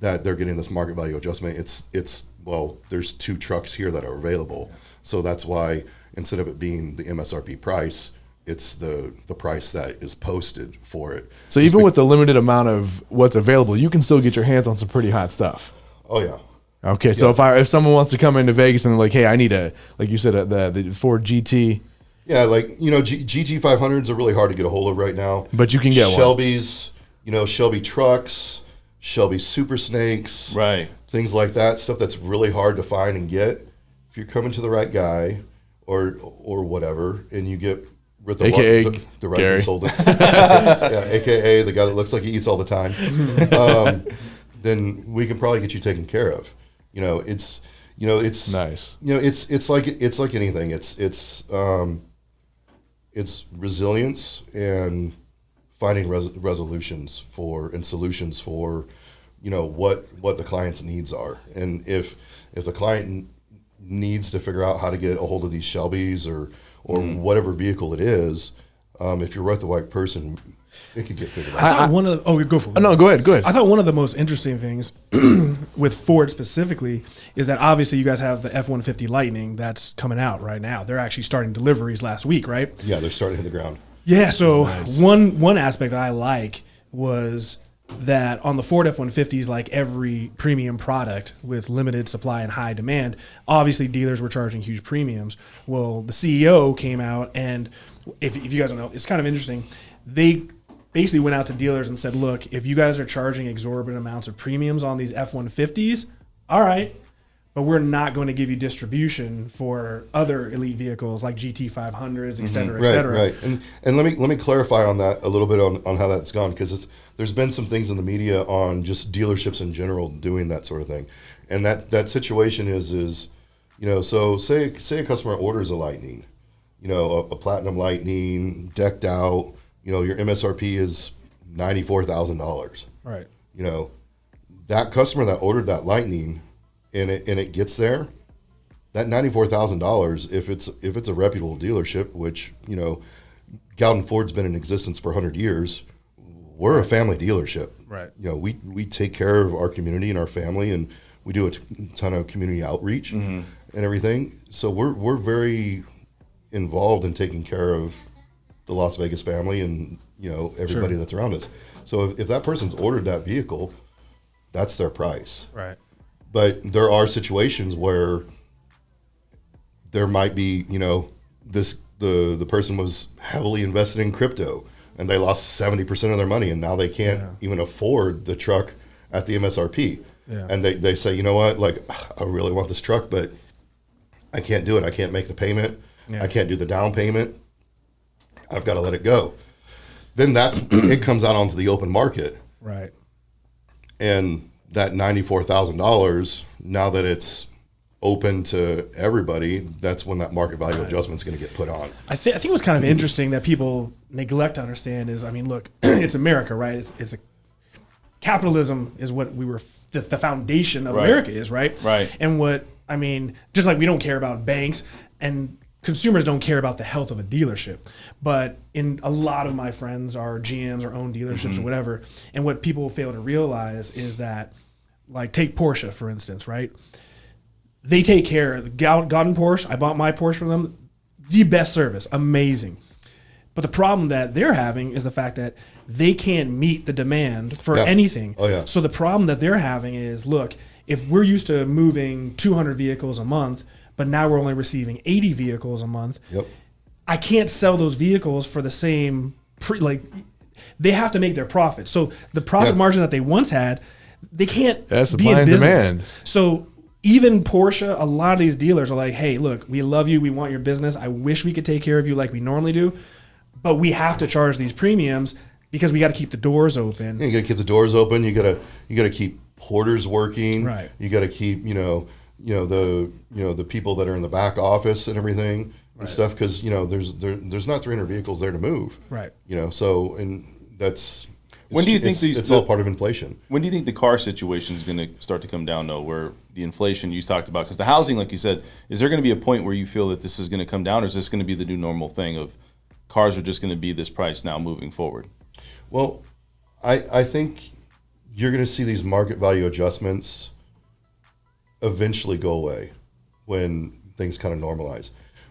[SPEAKER 5] that they're getting this market value adjustment. It's well, there's 2 trucks here that are available. So that's why instead of it being the MSRP price, it's the price that is posted for it.
[SPEAKER 6] So even with the limited amount of what's available, you can still get your hands on some pretty hot stuff.
[SPEAKER 5] Oh yeah.
[SPEAKER 6] Okay, so if someone wants to come into Vegas and they're like, hey, I need like you said, the Ford GT.
[SPEAKER 5] Yeah, like, GT500s are really hard to get a hold of right now.
[SPEAKER 6] But you can get
[SPEAKER 5] Shelby's, Shelby trucks, Shelby Super Snakes.
[SPEAKER 1] Right.
[SPEAKER 5] Things like that, stuff that's really hard to find and get. If you're coming to the right guy or whatever, and you get with the right
[SPEAKER 6] Gary.
[SPEAKER 5] consultant, yeah, AKA the guy that looks like he eats all the time, then we can probably get you taken care of. It's
[SPEAKER 6] nice.
[SPEAKER 5] It's like anything. It's resilience and finding resolutions and solutions for what the client's needs are. And if the client needs to figure out how to get a hold of these Shelbys or whatever vehicle it is, if you're with the right person, it could get figured out.
[SPEAKER 4] Go for it.
[SPEAKER 6] No, go ahead.
[SPEAKER 4] I thought one of the most interesting things with Ford specifically is that obviously you guys have the F-150 Lightning that's coming out right now. They're actually starting deliveries last week, right?
[SPEAKER 5] Yeah, they're starting to hit the ground.
[SPEAKER 4] Yeah, so one aspect that I like was that on the Ford F-150s, like every premium product with limited supply and high demand, obviously dealers were charging huge premiums. Well, the CEO came out, and if you guys don't know, it's kind of interesting. They basically went out to dealers and said, look, if you guys are charging exorbitant amounts of premiums on these F-150s, all right, but we're not going to give you distribution for other elite vehicles like GT500s, et cetera, et cetera.
[SPEAKER 5] Right. And let me clarify on that a little bit on how that's gone, because there's been some things in the media on just dealerships in general doing that sort of thing. And that situation is so say a customer orders a Lightning, a Platinum Lightning, decked out, your MSRP is $94,000.
[SPEAKER 4] Right.
[SPEAKER 5] That customer that ordered that Lightning and it gets there, that $94,000, if it's a reputable dealership, which, you know, Gowden Ford's been in existence for 100 years, we're a family dealership.
[SPEAKER 4] Right.
[SPEAKER 5] You know, we take care of our community and our family, and we do a ton of community outreach and everything. So we're very involved in taking care of the Las Vegas family and, you know, everybody that's around us. So if that person's ordered that vehicle, that's their price.
[SPEAKER 4] Right.
[SPEAKER 5] But there are situations where there might be, you know, the person was heavily invested in crypto and they lost 70% of their money, and now they can't even afford the truck at the MSRP. Yeah. And they say, you know what, like, I really want this truck, but I can't do it. I can't make the payment. I can't do the down payment. I've got to let it go. Then it comes out onto the open market.
[SPEAKER 4] Right.
[SPEAKER 5] And that $94,000, now that it's open to everybody, that's when that market value adjustment is going to get put on.
[SPEAKER 4] I think what's kind of interesting that people neglect to understand is, I mean, look, it's America, right? It's a capitalism is what the foundation of America is, right?
[SPEAKER 1] Right.
[SPEAKER 4] And what, I mean, just like we don't care about banks and consumers don't care about the health of a dealership, but in a lot of my friends are GMs or own dealerships or whatever. And what people fail to realize is that, like, take Porsche, for instance, right? They take care of Gowden Porsche. I bought my Porsche from them. The best service, amazing. But the problem that they're having is the fact that they can't meet the demand for anything.
[SPEAKER 5] Oh, yeah.
[SPEAKER 4] So the problem that they're having is, look, if we're used to moving 200 vehicles a month, but now we're only receiving 80 vehicles a month, I can't sell those vehicles for the same, they have to make their profit. So the profit margin that they once had, they can't be
[SPEAKER 6] supply
[SPEAKER 4] in
[SPEAKER 6] and
[SPEAKER 4] business.
[SPEAKER 6] demand.
[SPEAKER 4] So even Porsche, a lot of these dealers are like, hey, look, we love you. We want your business. I wish we could take care of you like we normally do, but we have to charge these premiums because we got to keep the doors open.
[SPEAKER 5] You got to keep the doors open. You got to keep porters working.
[SPEAKER 4] Right.
[SPEAKER 5] You got to keep, the people that are in the back office and everything and stuff, because, there's not 300 vehicles there to move.
[SPEAKER 4] Right.
[SPEAKER 5] So, and that's,
[SPEAKER 1] when do you think
[SPEAKER 5] it's all part of inflation?
[SPEAKER 1] When do you think the car situation is going to start to come down, though, where the inflation you talked about? Because the housing, like you said, is there going to be a point where you feel that this is going to come down, or is this going to be the new normal thing of cars are just going to be this price now moving forward?
[SPEAKER 5] Well, I think you're going to see these market value adjustments eventually go away when things kind of normalize.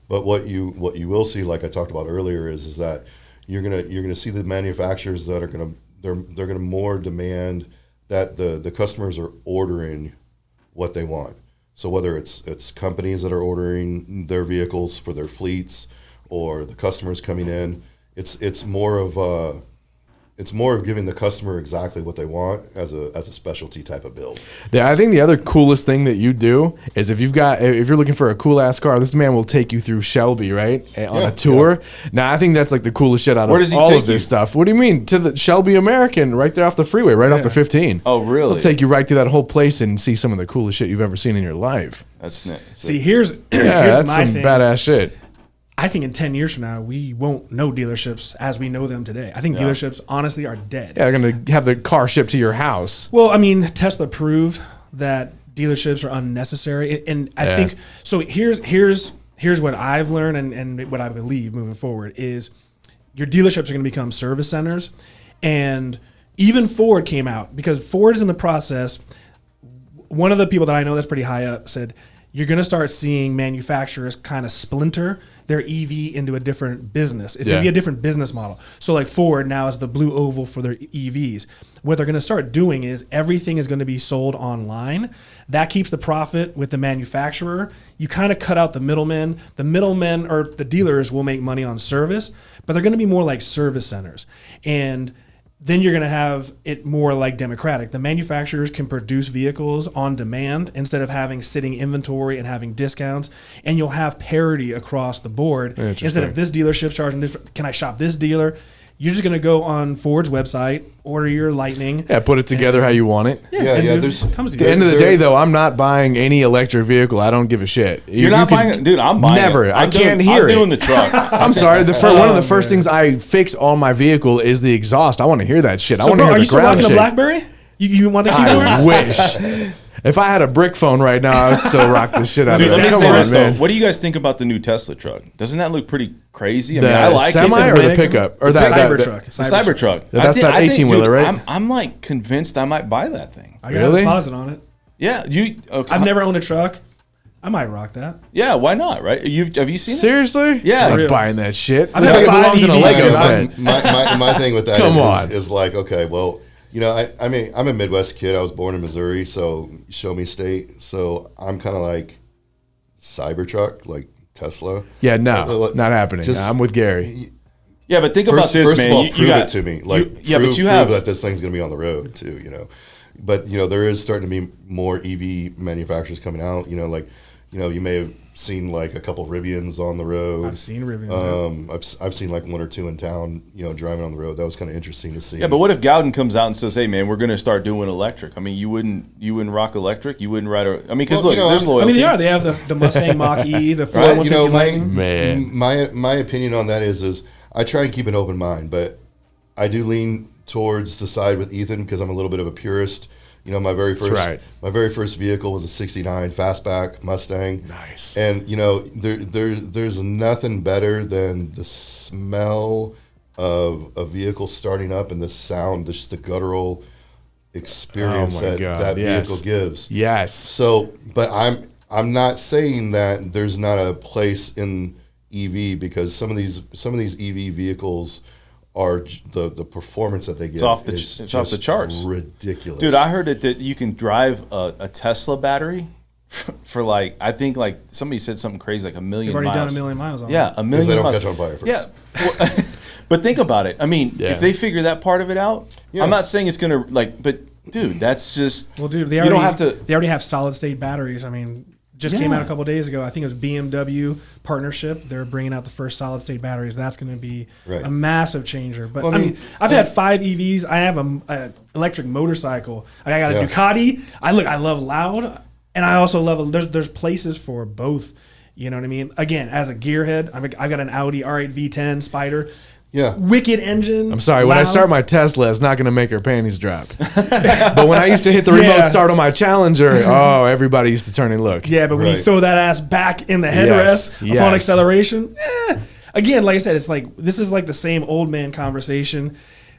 [SPEAKER 5] But what you will see, like I talked about earlier, is that you're gonna see the manufacturers that are they're gonna more demand that the customers are ordering what they want. So whether it's companies that are ordering their vehicles for their fleets, or the customers coming in, it's more of giving the customer exactly what they want as a specialty type of build.
[SPEAKER 6] Yeah, I think the other coolest thing that you do is if you're looking for a cool ass car, this man will take you through Shelby, right, on a tour. Yeah. Now I think that's like the coolest shit out of all of this stuff. What do you mean? To the Shelby American, right there off the freeway, right off the 15.
[SPEAKER 1] Oh, really?
[SPEAKER 6] He'll take you right to that whole place and see some of the coolest shit you've ever seen in your life.
[SPEAKER 1] That's nice.
[SPEAKER 4] See, here's
[SPEAKER 6] that's
[SPEAKER 4] my
[SPEAKER 6] some
[SPEAKER 4] thing.
[SPEAKER 6] badass shit.
[SPEAKER 4] I think in 10 years from now, we won't know dealerships as we know them today. I think dealerships, honestly, are dead.
[SPEAKER 6] Yeah, they're going to have the car shipped to your house.
[SPEAKER 4] Well, I mean, Tesla proved that dealerships are unnecessary. And I think, so here's what I've learned and what I believe moving forward is your dealerships are going to become service centers. And even Ford came out, because Ford is in the process. One of the people that I know that's pretty high up said, you're going to start seeing manufacturers kind of splinter their EV into a different business. It's going to be a different business model. So like Ford now is the blue oval for their EVs. What they're going to start doing is everything is going to be sold online. That keeps the profit with the manufacturer. You kind of cut out the middlemen. The middlemen or the dealers will make money on service, but they're going to be more like service centers. And then you're going to have it more like democratic. The manufacturers can produce vehicles on demand instead of having sitting inventory and having discounts, and you'll have parity across the board. Instead of this dealership's charging this, can I shop this dealer? You're just going to go on Ford's website, order your Lightning.
[SPEAKER 6] Yeah, put it together how you want it.
[SPEAKER 5] There's
[SPEAKER 6] At the end of the day, though, I'm not buying any electric vehicle. I don't give a shit.
[SPEAKER 1] You're not buying, dude. I'm buying.
[SPEAKER 6] Never.
[SPEAKER 1] It.
[SPEAKER 6] I can't hear it.
[SPEAKER 1] I'm doing the truck.
[SPEAKER 6] I'm sorry. One of the first things I fix on my vehicle is the exhaust. I want to hear that shit. I want to hear the ground shake.
[SPEAKER 4] Are you still rocking a BlackBerry? You want to keep going?
[SPEAKER 6] I wish. If I had a brick phone right now, I would still rock the shit out
[SPEAKER 1] Dude,
[SPEAKER 6] of
[SPEAKER 1] let
[SPEAKER 6] it.
[SPEAKER 1] me
[SPEAKER 6] Come
[SPEAKER 1] say
[SPEAKER 6] on,
[SPEAKER 1] this
[SPEAKER 6] man.
[SPEAKER 1] though. What do you guys think about the new Tesla truck? Doesn't that look pretty crazy? I
[SPEAKER 6] The
[SPEAKER 1] mean, I like
[SPEAKER 6] semi
[SPEAKER 1] it.
[SPEAKER 6] or the pickup? Or
[SPEAKER 4] The
[SPEAKER 6] that
[SPEAKER 4] Cybertruck.
[SPEAKER 1] The Cybertruck.
[SPEAKER 6] Yeah, that's that 18-wheeler,
[SPEAKER 1] dude,
[SPEAKER 6] right?
[SPEAKER 1] I'm like convinced I might buy that thing.
[SPEAKER 4] I got
[SPEAKER 6] Really?
[SPEAKER 4] a deposit on it.
[SPEAKER 1] Yeah, you. Okay.
[SPEAKER 4] I've never owned a truck. I might rock that.
[SPEAKER 1] Yeah, why not? Right? Have you seen it?
[SPEAKER 6] Seriously?
[SPEAKER 1] Yeah.
[SPEAKER 6] I'm
[SPEAKER 1] Real.
[SPEAKER 6] buying that shit.
[SPEAKER 4] I've
[SPEAKER 6] Looks
[SPEAKER 4] had
[SPEAKER 6] like it
[SPEAKER 4] 5
[SPEAKER 6] belongs in a
[SPEAKER 4] EVs.
[SPEAKER 6] Lego
[SPEAKER 4] Yeah,
[SPEAKER 6] set.
[SPEAKER 5] My thing with that
[SPEAKER 6] Come on.
[SPEAKER 5] is like, okay, well, you know, I mean, I'm a Midwest kid. I was born in Missouri, so show me state. So I'm kind of like Cybertruck, like Tesla.
[SPEAKER 6] Yeah, no, not happening.
[SPEAKER 5] Just-
[SPEAKER 6] I'm with Gary.
[SPEAKER 1] Yeah, but think about this,
[SPEAKER 5] First
[SPEAKER 1] man.
[SPEAKER 5] of all,
[SPEAKER 1] you
[SPEAKER 5] prove
[SPEAKER 1] got,
[SPEAKER 5] it to me. Like,
[SPEAKER 1] yeah,
[SPEAKER 5] prove,
[SPEAKER 1] but you
[SPEAKER 5] prove
[SPEAKER 1] have.
[SPEAKER 5] that this thing's going to be on the road too. You know, but you know there is starting to be more EV manufacturers coming out. You know, like, you know, you may have seen like a couple Rivians on the road.
[SPEAKER 4] I've seen Rivians.
[SPEAKER 5] I've seen like 1 or 2 in town. You know, driving on the road. That was kind of interesting to see.
[SPEAKER 1] Yeah, but what if Gowden comes out and says, "Hey, man, we're going to start doing electric"? I mean, you wouldn't rock electric. You wouldn't ride a. I mean, because
[SPEAKER 5] Well,
[SPEAKER 1] look,
[SPEAKER 5] you know,
[SPEAKER 1] there's
[SPEAKER 5] I
[SPEAKER 1] loyalty.
[SPEAKER 4] They are. They have the Mustang Mach-E, the Ford
[SPEAKER 5] Right,
[SPEAKER 4] 150
[SPEAKER 5] you know,
[SPEAKER 4] Lightning.
[SPEAKER 6] Man.
[SPEAKER 5] my opinion on that is I try and keep an open mind, but I do lean towards the side with Ethan because I'm a little bit of a purist. You know, my very first vehicle was a '69 fastback Mustang.
[SPEAKER 6] Nice.
[SPEAKER 5] And you know, there's nothing better than the smell of a vehicle starting up and the sound, just the guttural experience
[SPEAKER 6] Oh my God,
[SPEAKER 5] that
[SPEAKER 6] yes.
[SPEAKER 5] vehicle gives.
[SPEAKER 6] Yes.
[SPEAKER 5] So, but I'm not saying that there's not a place in EV because some of these EV vehicles are the performance that they get.
[SPEAKER 1] It's off the
[SPEAKER 5] is
[SPEAKER 1] off the
[SPEAKER 5] just
[SPEAKER 1] charts.
[SPEAKER 5] ridiculous.
[SPEAKER 1] Dude, I heard that you can drive a Tesla battery for like, I think like somebody said something crazy like 1 million
[SPEAKER 4] They've already
[SPEAKER 1] miles.
[SPEAKER 4] done 1 million miles on it.
[SPEAKER 1] Yeah, 1 million
[SPEAKER 5] they don't
[SPEAKER 1] miles.
[SPEAKER 5] catch on fire first.
[SPEAKER 1] Yeah. Well, but think about it. I mean,
[SPEAKER 6] Yeah.
[SPEAKER 1] if they figure that part of it out,
[SPEAKER 5] Yeah.
[SPEAKER 1] I'm not saying it's going to like, but dude, that's just,
[SPEAKER 4] Well, dude,
[SPEAKER 1] you don't have to.
[SPEAKER 4] They already have solid state batteries. I mean, just came
[SPEAKER 1] Yeah.
[SPEAKER 4] out a couple days ago. I think it was BMW partnership. They're bringing out the first solid state batteries. That's going to be
[SPEAKER 5] Right.
[SPEAKER 4] a massive changer. But
[SPEAKER 5] Well,
[SPEAKER 4] I mean, I've had 5 EVs. I have a electric motorcycle. I got a
[SPEAKER 5] Yeah.
[SPEAKER 4] Ducati. I love loud, and I also love. There's places for both. You know what I mean? Again, as a gearhead, I've got an Audi R8 V10 Spider.
[SPEAKER 5] Yeah.
[SPEAKER 4] Wicked engine.
[SPEAKER 6] I'm sorry. When I
[SPEAKER 4] loud.
[SPEAKER 6] start my Tesla, it's not going to make her panties drop. But when I used to hit the remote
[SPEAKER 4] Yeah.
[SPEAKER 6] start on my Challenger, oh, everybody used to turn and look.
[SPEAKER 4] Yeah, but when you
[SPEAKER 5] Right.
[SPEAKER 4] throw that ass back in the
[SPEAKER 6] Yes,
[SPEAKER 4] headrest
[SPEAKER 6] yes.
[SPEAKER 4] upon acceleration, again, like I said, it's like this is like the same old man conversation.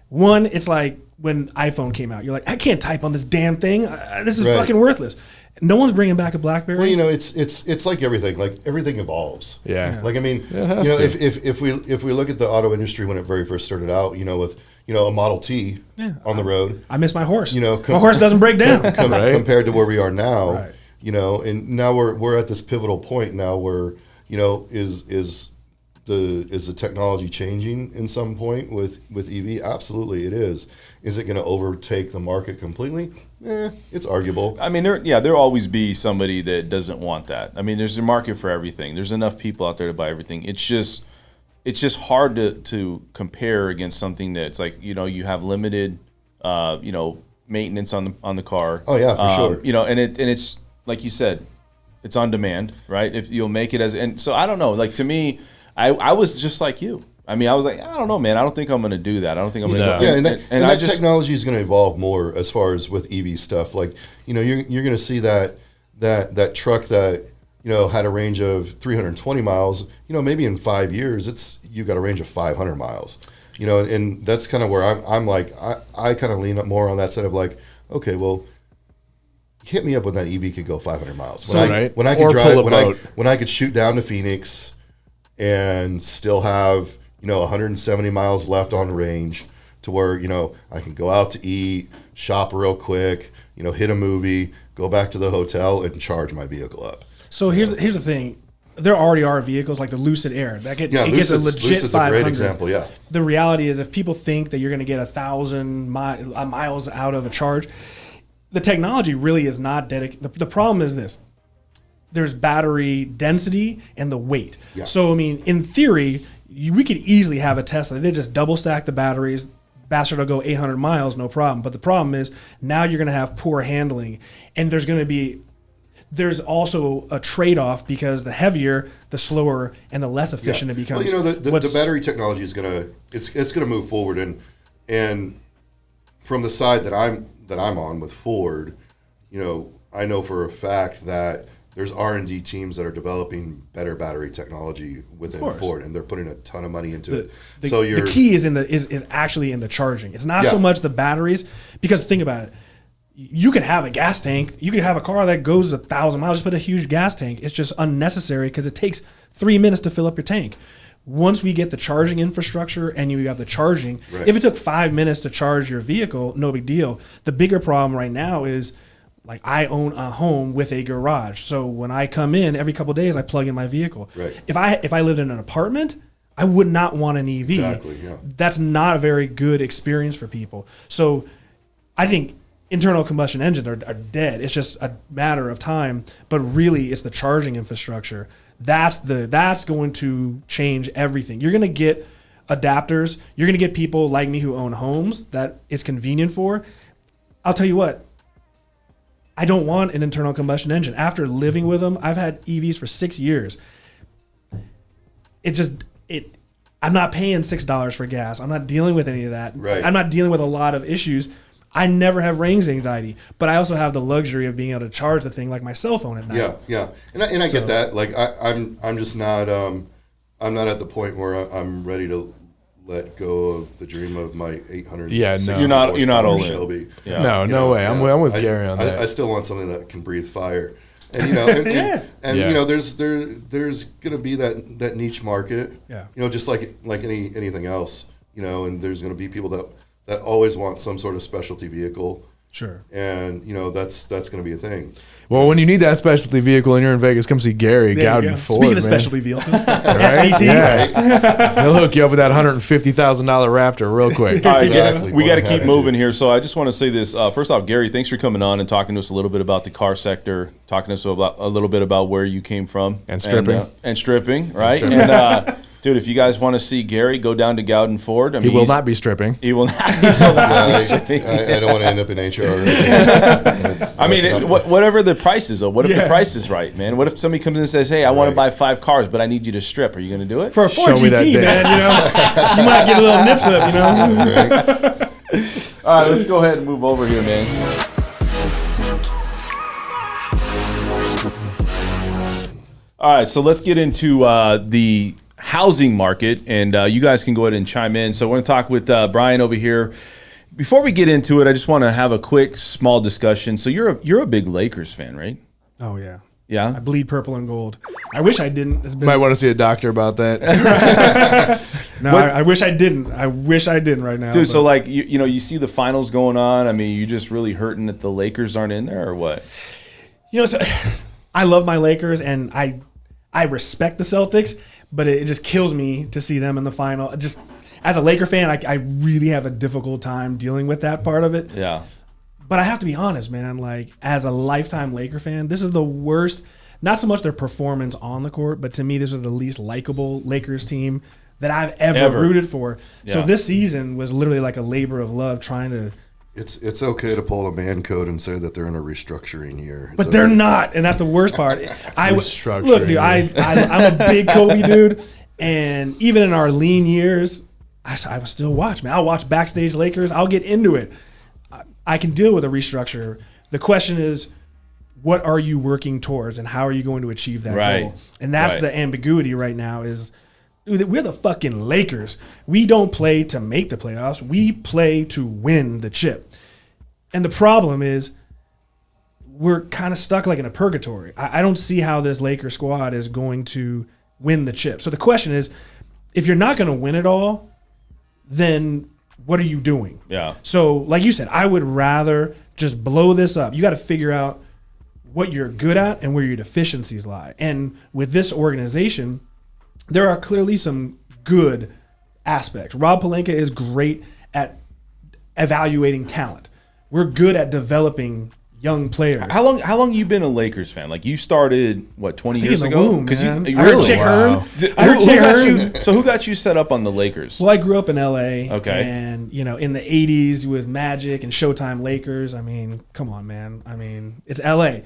[SPEAKER 4] One, it's like when iPhone came out, you're like, I can't type on this damn thing. This is
[SPEAKER 5] Right.
[SPEAKER 4] fucking worthless. No one's bringing back a BlackBerry.
[SPEAKER 5] Well, you know, it's like everything. Like everything evolves.
[SPEAKER 6] Yeah.
[SPEAKER 5] Like I mean,
[SPEAKER 6] It has
[SPEAKER 5] you know,
[SPEAKER 6] to.
[SPEAKER 5] if we look at the auto industry when it very first started out, you know, with a Model T on the road,
[SPEAKER 4] I miss my horse.
[SPEAKER 5] You know,
[SPEAKER 4] my horse doesn't break down.
[SPEAKER 6] Right.
[SPEAKER 5] compared to where we are now,
[SPEAKER 4] Right.
[SPEAKER 5] you know, and now we're at this pivotal point now where, you know, is the technology changing in some point with EV? Absolutely, it is. Is it going to overtake the market completely? It's arguable.
[SPEAKER 1] I mean, there'll always be somebody that doesn't want that. I mean, there's a market for everything. There's enough people out there to buy everything. It's just hard to compare against something that's like, you know, you have limited, you know, maintenance on the car.
[SPEAKER 5] Oh, yeah, for sure.
[SPEAKER 1] You know, and it's like you said, it's on demand, right? If you'll make it and so I don't know. Like to me, I was just like you. I mean, I was like, I don't know, man. I don't think I'm going to do that. I don't think I'm going to.
[SPEAKER 6] No.
[SPEAKER 5] Yeah, and that
[SPEAKER 1] I just
[SPEAKER 5] technology is going to evolve more as far as with EV stuff. Like, you know, you're going to see that truck that, you know, had a range of 320 miles. You know, maybe in 5 years, you got a range of 500 miles. You know, and that's kind of where I'm like, I kind of lean up more on that side of like, okay, well, hit me up when that EV could go 500 miles. When I could
[SPEAKER 6] Or
[SPEAKER 5] drive,
[SPEAKER 6] pull a boat.
[SPEAKER 5] when I could shoot down to Phoenix and still have, you know, 170 miles left on range to where, you know, I can go out to eat, shop real quick, you know, hit a movie, go back to the hotel and charge my vehicle up.
[SPEAKER 4] So here's the thing. There already are vehicles like the Lucid Air that gets a legit
[SPEAKER 5] Lucid's
[SPEAKER 4] 500.
[SPEAKER 5] a great example, yeah.
[SPEAKER 4] The reality is, if people think that you're going to get 1,000 miles out of a charge, the technology really is not dedicated. The problem is this: there's battery density and the weight.
[SPEAKER 5] Yeah.
[SPEAKER 4] So I mean, in theory, we could easily have a Tesla. They just double stack the batteries. Bastard will go 800 miles, no problem. But the problem is now you're going to have poor handling, and there's also a trade-off because the heavier, the slower, and the less efficient it becomes.
[SPEAKER 5] Well, you know, the battery technology is it's gonna move forward, and from the side that I'm on with Ford, you know, I know for a fact that there's R&D teams that are developing better battery technology within Ford, and they're putting a ton of money into it. So
[SPEAKER 4] the key is actually in the charging. It's not so much the batteries, because think about it. You could have a gas tank. You could have a car that goes 1,000 miles. Just put a huge gas tank. It's just unnecessary because it takes 3 minutes to fill up your tank. Once we get the charging infrastructure and you have the charging, if it took 5 minutes to charge your vehicle, no big deal. The bigger problem right now is, like, I own a home with a garage. So when I come in, every couple of days I plug in my vehicle.
[SPEAKER 5] Right.
[SPEAKER 4] If I lived in an apartment, I would not want an EV.
[SPEAKER 5] Exactly, yeah.
[SPEAKER 4] That's not a very good experience for people. So I think internal combustion engines are dead. It's just a matter of time. But really, it's the charging infrastructure. That's going to change everything. You're going to get adapters. You're going to get people like me who own homes that it's convenient for. I'll tell you what. I don't want an internal combustion engine. After living with them, I've had EVs for 6 years. I'm not paying $6 for gas. I'm not dealing with any of that.
[SPEAKER 5] Right.
[SPEAKER 4] I'm not dealing with a lot of issues. I never have range anxiety, but I also have the luxury of being able to charge the thing like my cell phone at night.
[SPEAKER 5] Yeah. And I get that. Like I'm just not I'm not at the point where I'm ready to let go of the dream of my 800.
[SPEAKER 6] Yeah, no.
[SPEAKER 1] You're not all in.
[SPEAKER 5] Shelby.
[SPEAKER 1] Yeah.
[SPEAKER 6] No way. I'm with Gary on that.
[SPEAKER 5] I still want something that can breathe fire, and you know, there's gonna be that niche market.
[SPEAKER 4] Yeah.
[SPEAKER 5] You know, just like anything else. You know, and there's gonna be people that always want some sort of specialty vehicle.
[SPEAKER 4] Sure.
[SPEAKER 5] And you know that's gonna be a thing.
[SPEAKER 6] Well, when you need that specialty vehicle and you're in Vegas, come see Gary Gowden Ford.
[SPEAKER 4] Speaking of
[SPEAKER 6] man.
[SPEAKER 4] specialty vehicles,
[SPEAKER 6] Right?
[SPEAKER 4] SVT.
[SPEAKER 6] Yeah. He'll hook you up with that $150,000 Raptor real quick.
[SPEAKER 1] All right,
[SPEAKER 5] Exactly.
[SPEAKER 1] we got to
[SPEAKER 5] What
[SPEAKER 1] keep
[SPEAKER 5] happened
[SPEAKER 1] moving
[SPEAKER 5] to-
[SPEAKER 1] here. So I just want to say this. First off, Gary, thanks for coming on and talking to us a little bit about the car sector, talking to us about a little bit about where you came from.
[SPEAKER 6] And stripping.
[SPEAKER 1] And stripping, right? And, dude, if you guys want to see Gary, go down to Gowden Ford. I mean,
[SPEAKER 6] He will not be stripping.
[SPEAKER 1] He will not.
[SPEAKER 5] I don't want to end up in HR.
[SPEAKER 1] I mean, whatever the price is, though. What if the price is right, man? What if somebody comes in and says, "Hey, I want to buy 5 cars, but I need you to strip"? Are you going to do it?
[SPEAKER 4] For a Ford
[SPEAKER 6] Show me that
[SPEAKER 4] GT,
[SPEAKER 6] dick.
[SPEAKER 4] man, you know, you might get a little nips up, you know.
[SPEAKER 1] All right, let's go ahead and move over here, man. All right, so let's get into the housing market, and you guys can go ahead and chime in. So I want to talk with Bryan over here. Before we get into it, I just want to have a quick, small discussion. So you're a big Lakers fan, right?
[SPEAKER 4] Oh yeah.
[SPEAKER 1] Yeah.
[SPEAKER 4] I bleed purple and gold. I wish I didn't. It's been,
[SPEAKER 6] Might want to see a doctor about that.
[SPEAKER 4] no, I wish I didn't. I wish I didn't right now.
[SPEAKER 1] Dude,
[SPEAKER 4] but-
[SPEAKER 1] so like you know, you see the finals going on. I mean, you just really hurting that the Lakers aren't in there, or what?
[SPEAKER 4] you know, so, I love my Lakers and I respect the Celtics, but it just kills me to see them in the final. Just as a Laker fan, I really have a difficult time dealing with that part of it.
[SPEAKER 1] Yeah.
[SPEAKER 4] But I have to be honest, man. Like, as a lifetime Laker fan, this is the worst. Not so much their performance on the court, but to me, this is the least likable Lakers team that I've ever rooted for.
[SPEAKER 1] Yeah.
[SPEAKER 4] So this season was literally like a labor of love trying to.
[SPEAKER 5] It's okay to pull a man code and say that they're in a restructuring year. It's
[SPEAKER 4] But they're
[SPEAKER 5] okay.
[SPEAKER 4] not, and that's the worst part.
[SPEAKER 6] Restructuring,
[SPEAKER 4] Look, dude, I'm a big Kobe dude, and even in our lean years, I would still watch, man. I'll watch backstage Lakers. I'll get into it. I can deal with a restructure. The question is, what are you working towards, and how are you going to achieve that
[SPEAKER 1] Right.
[SPEAKER 4] goal? And that's
[SPEAKER 1] Right.
[SPEAKER 4] the ambiguity right now. Is dude, we're the fucking Lakers. We don't play to make the playoffs. We play to win the chip. And the problem is, we're kind of stuck like in a purgatory. I don't see how this Lakers squad is going to win the chip. So the question is, if you're not going to win it all, then what are you doing?
[SPEAKER 1] Yeah.
[SPEAKER 4] So, like you said, I would rather just blow this up. You got to figure out what you're good at and where your deficiencies lie. And with this organization, there are clearly some good aspects. Rob Pelinka is great at evaluating talent. We're good at developing young players.
[SPEAKER 1] How long you been a Lakers fan? Like you started 20
[SPEAKER 4] think
[SPEAKER 1] years
[SPEAKER 4] in the
[SPEAKER 1] ago?
[SPEAKER 4] womb, man.
[SPEAKER 1] You
[SPEAKER 4] I heard
[SPEAKER 1] really?
[SPEAKER 4] Chick Hearn. I heard
[SPEAKER 1] Who
[SPEAKER 4] Chick
[SPEAKER 1] got
[SPEAKER 4] Hearn.
[SPEAKER 1] you? So who got you set up on the Lakers?
[SPEAKER 4] Well, I grew up in LA.
[SPEAKER 1] Okay.
[SPEAKER 4] And, you know, in the 80s with Magic and Showtime Lakers, I mean, come on, man. I mean, it's LA.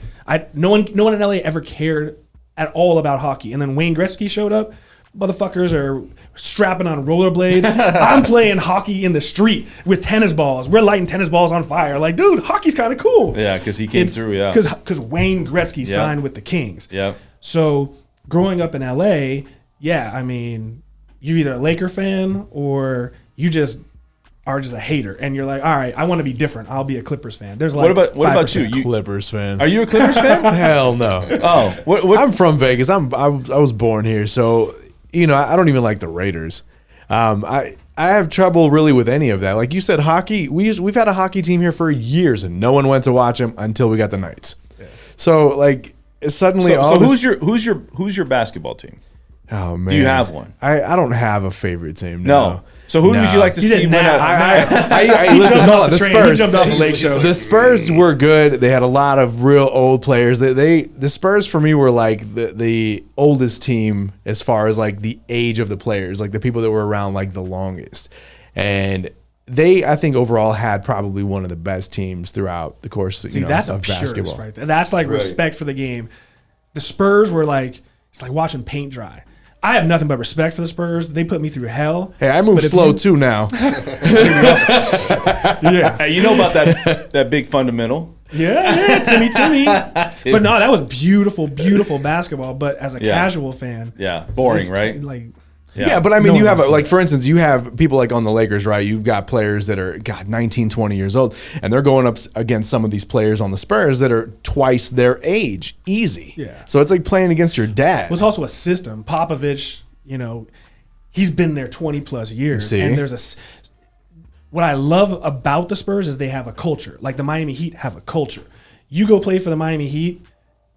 [SPEAKER 4] No one in LA ever cared at all about hockey. And then Wayne Gretzky showed up. Motherfuckers strapping on rollerblades. I'm playing hockey in the street with tennis balls. We're lighting tennis balls on fire. Like, dude, hockey's kind of cool.
[SPEAKER 1] Yeah, because he came through. Yeah,
[SPEAKER 4] because Wayne Gretzky signed with the Kings.
[SPEAKER 1] Yeah.
[SPEAKER 4] So growing up in LA, yeah, I mean, you're either a Laker fan or you just are just a hater, and you're like, all right, I want to be different. I'll be a Clippers fan. There's like
[SPEAKER 1] what about you?
[SPEAKER 6] Clippers fan.
[SPEAKER 1] Are you a Clippers fan?
[SPEAKER 6] Hell no.
[SPEAKER 1] Oh, what?
[SPEAKER 6] I'm from Vegas. I was born here, so I don't even like the Raiders. I have trouble really with any of that. Like you said, hockey. We've had a hockey team here for years, and no one went to watch them until we got the Knights. Yeah. So like suddenly,
[SPEAKER 1] who's your basketball team?
[SPEAKER 6] Oh man,
[SPEAKER 1] do you have one?
[SPEAKER 6] I don't have a favorite team.
[SPEAKER 1] No. So who would you like to see win?
[SPEAKER 6] Listen, hold on. The Spurs.
[SPEAKER 4] He jumped off the lake show.
[SPEAKER 6] The Spurs were good. They had a lot of real old players. The Spurs for me were like the oldest team as far as like the age of the players, like the people that were around like the longest. And they, I think, overall had probably one of the best teams throughout the course of basketball.
[SPEAKER 4] Right there. That's like respect for the game. The Spurs were like, it's like watching paint dry. I have nothing but respect for the Spurs. They put me through hell.
[SPEAKER 6] Hey, I move slow too now.
[SPEAKER 4] Yeah.
[SPEAKER 1] You know about that big fundamental.
[SPEAKER 4] Yeah, Timmy. But no, that was beautiful basketball. But as a casual fan,
[SPEAKER 1] boring, right?
[SPEAKER 4] Like,
[SPEAKER 6] yeah, but I mean, you have for instance, you have people like on the Lakers, right? You've got players that are 19, 20 years old, and they're going up against some of these players on the Spurs that are twice their age, easy.
[SPEAKER 4] Yeah.
[SPEAKER 6] So it's like playing against your dad.
[SPEAKER 4] It was also a system. Popovich, he's been there 20 plus years, and there's what I love about the Spurs is they have a culture. Like the Miami Heat have a culture. You go play for the Miami Heat.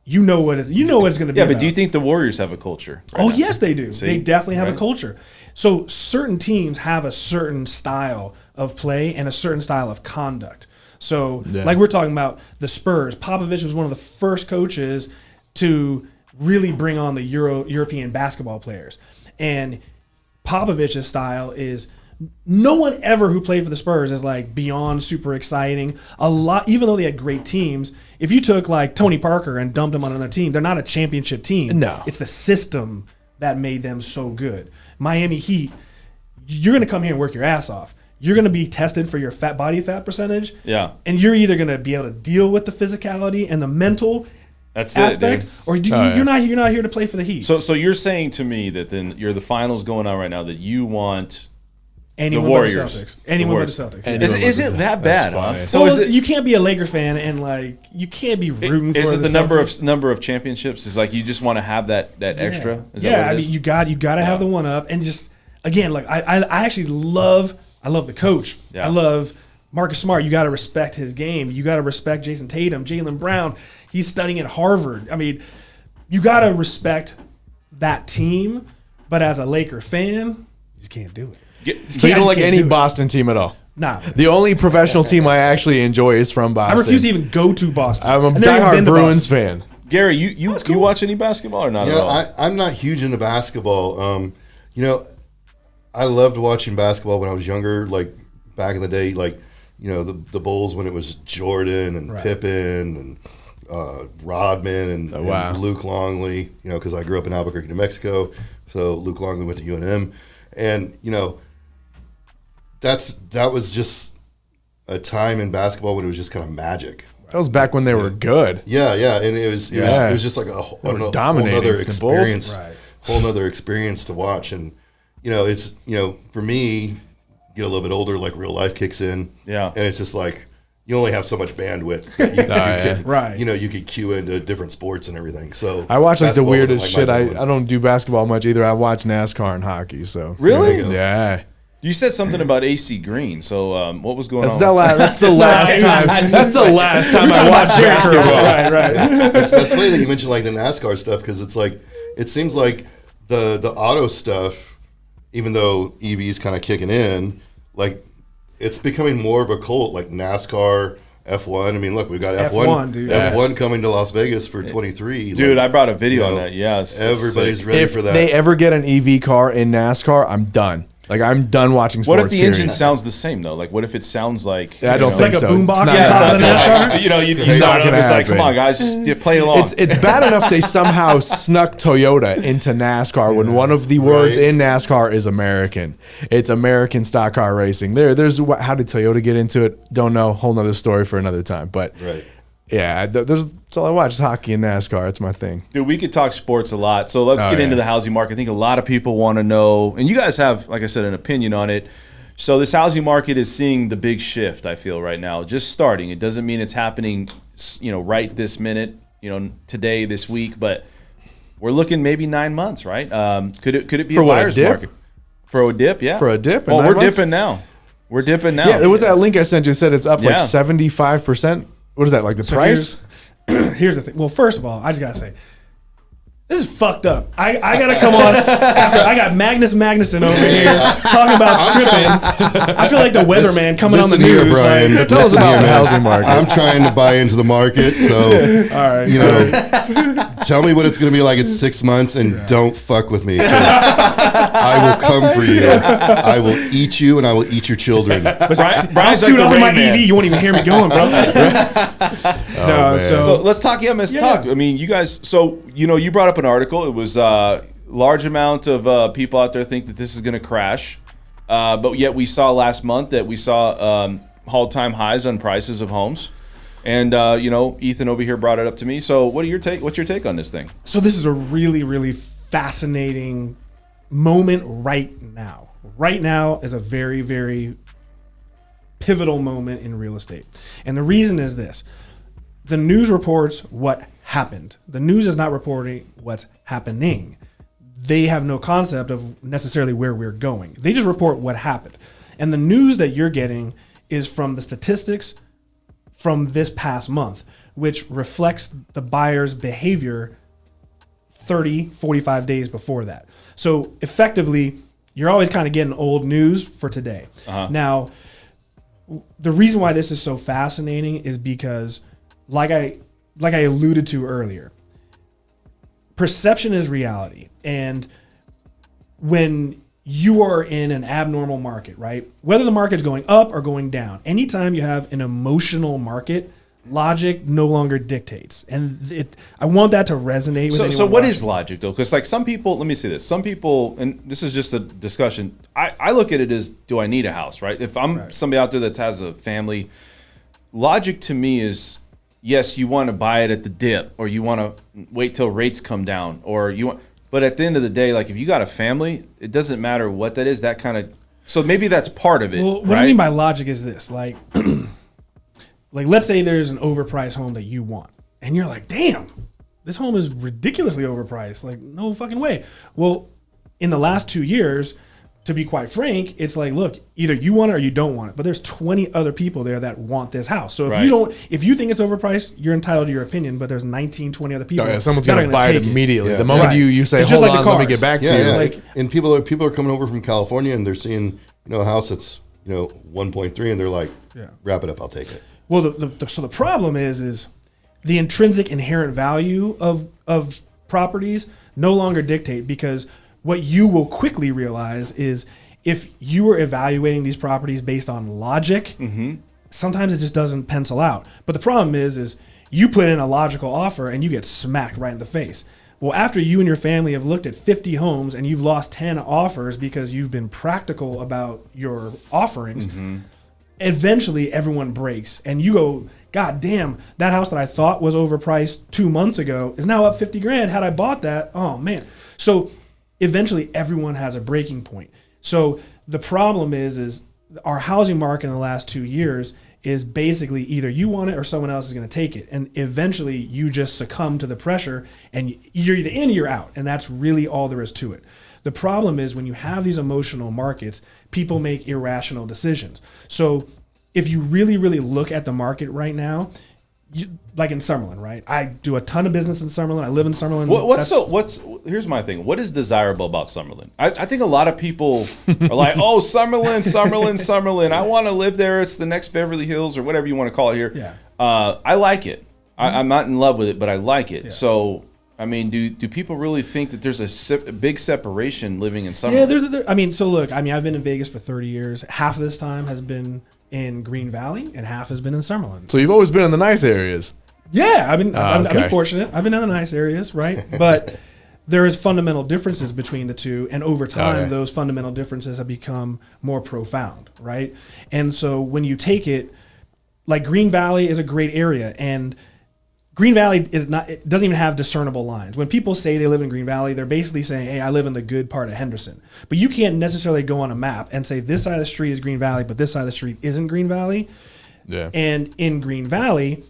[SPEAKER 4] You know what it's going to be.
[SPEAKER 1] Yeah, but
[SPEAKER 4] about.
[SPEAKER 1] Do you think the Warriors have a culture?
[SPEAKER 4] Yes, they do. See? They definitely have a culture. So certain teams have a certain style of play and a certain style of conduct. So like we're talking about the Spurs, Popovich was one of the first coaches to really bring on the European basketball players. And Popovich's style is no one ever who played for the Spurs is like beyond super exciting. Even though they had great teams, if you took like Tony Parker and dumped him on another team, they're not a championship team.
[SPEAKER 6] No.
[SPEAKER 4] It's the system that made them so good. Miami Heat, you're going to come here and work your ass off. You're going to be tested for your body fat percentage.
[SPEAKER 1] Yeah.
[SPEAKER 4] And you're either going to be able to deal with the physicality and the mental aspect, or you're not here to play for the Heat.
[SPEAKER 1] So you're saying to me that then you're the finals going on right now that you want
[SPEAKER 4] anyone
[SPEAKER 1] the Warriors.
[SPEAKER 4] But the Celtics. Anyone but the Celtics.
[SPEAKER 1] Is it that bad? Huh?
[SPEAKER 4] So you can't be a Laker fan and like you can't be rooting for.
[SPEAKER 1] Is it the
[SPEAKER 4] Celtics.
[SPEAKER 1] number of championships? Is like you just want to have that extra? Is
[SPEAKER 4] that what it is? Mean you got to have the one up, and just again, like I actually love the coach.
[SPEAKER 1] Yeah.
[SPEAKER 4] I love Marcus Smart. You got to respect his game. You got to respect Jason Tatum, Jaylen Brown. He's studying at Harvard. I mean, you got to respect that team, but as a Laker fan, you just can't do it.
[SPEAKER 6] So you don't like any Boston team at all?
[SPEAKER 4] Nah.
[SPEAKER 6] The only professional team I actually enjoy is from Boston.
[SPEAKER 4] I refuse to even go to Boston.
[SPEAKER 6] I'm a diehard Bruins fan.
[SPEAKER 1] Gary, you watch any basketball or not at all?
[SPEAKER 5] I'm not huge into basketball. I loved watching basketball when I was younger, like back in the day, like, the Bulls when it was Jordan and Pippen and Rodman and Luke Longley, because I grew up in Albuquerque, New Mexico. So Luke Longley went to UNM. And, that was just a time in basketball when it was just kind of magic.
[SPEAKER 6] That was back when they were good.
[SPEAKER 5] Yeah, and it was just like a whole nother experience, whole nother experience to watch. And it's for me, get a little bit older, like real life kicks in.
[SPEAKER 1] Yeah,
[SPEAKER 5] and it's just like you only have so much bandwidth. That you could cue into different sports and everything. So
[SPEAKER 6] I watch like the weirdest shit. I don't do basketball much either. I watch NASCAR and hockey. So
[SPEAKER 1] really,
[SPEAKER 6] yeah.
[SPEAKER 1] You said something about AC Green. So what was going on?
[SPEAKER 6] That's the last time. That's the last time I watched basketball.
[SPEAKER 4] Right.
[SPEAKER 5] That's funny that you mentioned like the NASCAR stuff because it's like it seems like the auto stuff, even though EV's kind of kicking in, like it's becoming more of a cult. Like NASCAR, F1. I mean, look, we've got F1, dude. F1 coming to Las Vegas for 23.
[SPEAKER 1] Dude, I brought a video on that. Yes,
[SPEAKER 5] everybody's ready for that.
[SPEAKER 6] If they ever get an EV car in NASCAR, I'm done. Like I'm done watching
[SPEAKER 1] What
[SPEAKER 6] sports.
[SPEAKER 1] if the engine sounds the same though? Like what if it sounds like
[SPEAKER 6] I don't
[SPEAKER 4] Like
[SPEAKER 6] think
[SPEAKER 4] a
[SPEAKER 6] so.
[SPEAKER 4] boombox
[SPEAKER 6] It's
[SPEAKER 4] on
[SPEAKER 6] not
[SPEAKER 4] top of the
[SPEAKER 6] happening.
[SPEAKER 4] NASCAR?
[SPEAKER 1] you know, you
[SPEAKER 6] It's
[SPEAKER 1] start
[SPEAKER 6] not
[SPEAKER 1] up,
[SPEAKER 6] gonna
[SPEAKER 1] it's like,
[SPEAKER 6] happen.
[SPEAKER 1] come on, guys, just play along.
[SPEAKER 6] It's bad enough they somehow snuck Toyota into NASCAR when one of the words
[SPEAKER 5] Right.
[SPEAKER 6] in NASCAR is American. It's American stock car racing. There's how did Toyota get into it? Don't know. Whole nother story for another time. But
[SPEAKER 5] Right.
[SPEAKER 6] yeah, that's all I watch is hockey and NASCAR. It's my thing.
[SPEAKER 1] Dude, we could talk sports a lot. So let's
[SPEAKER 6] Oh,
[SPEAKER 1] get into
[SPEAKER 6] yeah.
[SPEAKER 1] the housing market. I think a lot of people want to know, and you guys have, like I said, an opinion on it. So this housing market is seeing the big shift, I feel, right now. Just starting. It doesn't mean it's happening, right this minute, today, this week, but we're looking maybe 9 months, right? Could it be
[SPEAKER 6] For
[SPEAKER 1] a
[SPEAKER 6] what, a
[SPEAKER 1] buyer's
[SPEAKER 6] dip?
[SPEAKER 1] market? For a dip, yeah.
[SPEAKER 6] For a dip in
[SPEAKER 1] Well,
[SPEAKER 6] 9
[SPEAKER 1] we're
[SPEAKER 6] months?
[SPEAKER 1] dipping now. We're dipping now.
[SPEAKER 6] Yeah, there was that link I sent you. It said it's up like
[SPEAKER 1] Yeah.
[SPEAKER 6] 75%. What is that, like the
[SPEAKER 4] So
[SPEAKER 6] price?
[SPEAKER 4] Here's the thing. Well, first of all, I just gotta say, this is fucked up. I gotta come on after I got Magnus Magnuson over here talking about stripping. I feel like the weatherman coming on the
[SPEAKER 5] Listen here,
[SPEAKER 4] news.
[SPEAKER 5] Brian.
[SPEAKER 4] Like,
[SPEAKER 6] Tell us
[SPEAKER 5] Listen
[SPEAKER 6] about
[SPEAKER 5] here,
[SPEAKER 6] the
[SPEAKER 5] man.
[SPEAKER 6] housing market.
[SPEAKER 5] I'm trying to buy into the market, so
[SPEAKER 4] all right,
[SPEAKER 5] tell me what it's going to be like in 6 months, and don't fuck with me. 'Cause I will come for you. I will eat you, and I will eat your children.
[SPEAKER 4] I'll
[SPEAKER 1] Brian's like
[SPEAKER 4] scoot
[SPEAKER 1] the
[SPEAKER 4] over my
[SPEAKER 1] Rain Man.
[SPEAKER 4] EV. You won't even hear me going, bro. No,
[SPEAKER 6] man.
[SPEAKER 1] So let's talk EMS
[SPEAKER 4] Yeah.
[SPEAKER 1] talk. I mean, you guys. So you brought up an article. It was large amount of people out there think that this is going to crash, but yet we saw last month that we saw all-time highs on prices of homes, and Ethan over here brought it up to me. So what's your take on this thing?
[SPEAKER 4] So this is a really, really fascinating moment right now. Right now is a very, very pivotal moment in real estate. And the reason is this. The news reports what happened. The news is not reporting what's happening. They have no concept of necessarily where we're going. They just report what happened. And the news that you're getting is from the statistics from this past month, which reflects the buyer's behavior 30, 45 days before that. So effectively, you're always kind of getting old news for today. Now, the reason why this is so fascinating is because, like I alluded to earlier, perception is reality. And when you are in an abnormal market, right? Whether the market's going up or going down, anytime you have an emotional market, logic no longer dictates. And I want that to resonate with
[SPEAKER 1] So
[SPEAKER 4] anyone
[SPEAKER 1] what
[SPEAKER 4] watching.
[SPEAKER 1] is logic though? Because like some people, let me say this. Some people, and this is just a discussion. I look at it as, do I need a house, right? If I'm somebody out there that has a family, logic to me is, yes, you want to buy it at the dip, or you want to wait till rates come down, or you want. But at the end of the day, like if you got a family, it doesn't matter what that is. That kind of. So maybe that's part of it.
[SPEAKER 4] Well, what
[SPEAKER 1] right?
[SPEAKER 4] I mean by logic is this, like, like let's say there's an overpriced home that you want, and you're like, damn, this home is ridiculously overpriced. Like, no fucking way. Well, in the last 2 years, to be quite frank, it's like, look, either you want it or you don't want it. But there's 20 other people there that want this house. So if
[SPEAKER 1] Right.
[SPEAKER 4] if you think it's overpriced, you're entitled to your opinion. But there's 19, 20 other people.
[SPEAKER 6] Oh, yeah, someone's
[SPEAKER 4] that are
[SPEAKER 6] going to buy it
[SPEAKER 4] take
[SPEAKER 6] immediately.
[SPEAKER 5] Yeah.
[SPEAKER 6] The moment
[SPEAKER 4] Right.
[SPEAKER 6] you say,
[SPEAKER 4] It's just
[SPEAKER 6] hold
[SPEAKER 4] like
[SPEAKER 6] on,
[SPEAKER 4] the
[SPEAKER 6] let me
[SPEAKER 4] cars.
[SPEAKER 6] get back to
[SPEAKER 5] Yeah,
[SPEAKER 6] you.
[SPEAKER 5] yeah.
[SPEAKER 4] Like-
[SPEAKER 5] And people are coming over from California, and they're seeing a house that's 1.3, and they're like, wrap it up, I'll take it.
[SPEAKER 4] Well, so the problem is the intrinsic inherent value of properties no longer dictate, because what you will quickly realize is if you were evaluating these properties based on logic, sometimes it just doesn't pencil out. But the problem is you put in a logical offer and you get smacked right in the face. Well, after you and your family have looked at 50 homes and you've lost 10 offers because you've been practical about your offerings, eventually everyone breaks and you go, God damn, that house that I thought was overpriced 2 months ago is now up 50 grand. Had I bought that, oh man. So eventually everyone has a breaking point. So the problem is our housing market in the last 2 years is basically either you want it or someone else is going to take it. And eventually you just succumb to the pressure and you're either in or you're out. And that's really all there is to it. The problem is when you have these emotional markets, people make irrational decisions. So if you really, really look at the market right now, like in Summerlin, right? I do a ton of business in Summerlin. I live in Summerlin.
[SPEAKER 1] Here's my thing. What is desirable about Summerlin? I think a lot of people are like, oh, Summerlin. I want to live there. It's the next Beverly Hills or whatever you want to call it here.
[SPEAKER 4] Yeah.
[SPEAKER 1] I like it. I'm not in love with it, but I like it.
[SPEAKER 4] Yeah.
[SPEAKER 1] So, I mean, do people really think that there's a big separation living in Summerlin?
[SPEAKER 4] Yeah, so look, I've been in Vegas for 30 years. Half of this time has been in Green Valley, and half has been in Summerlin.
[SPEAKER 6] So you've always been in the nice areas.
[SPEAKER 4] Yeah, I've
[SPEAKER 6] okay.
[SPEAKER 4] been fortunate. I've been in the nice areas, right? But there is fundamental differences between the two, and over time, those fundamental differences have become more profound, right? And so when you take it, like Green Valley is a great area, and Green Valley it doesn't even have discernible lines. When people say they live in Green Valley, they're basically saying, hey, I live in the good part of Henderson. But you can't necessarily go on a map and say this side of the street is Green Valley, but this side of the street isn't Green Valley.
[SPEAKER 6] Yeah.
[SPEAKER 4] And in Green Valley,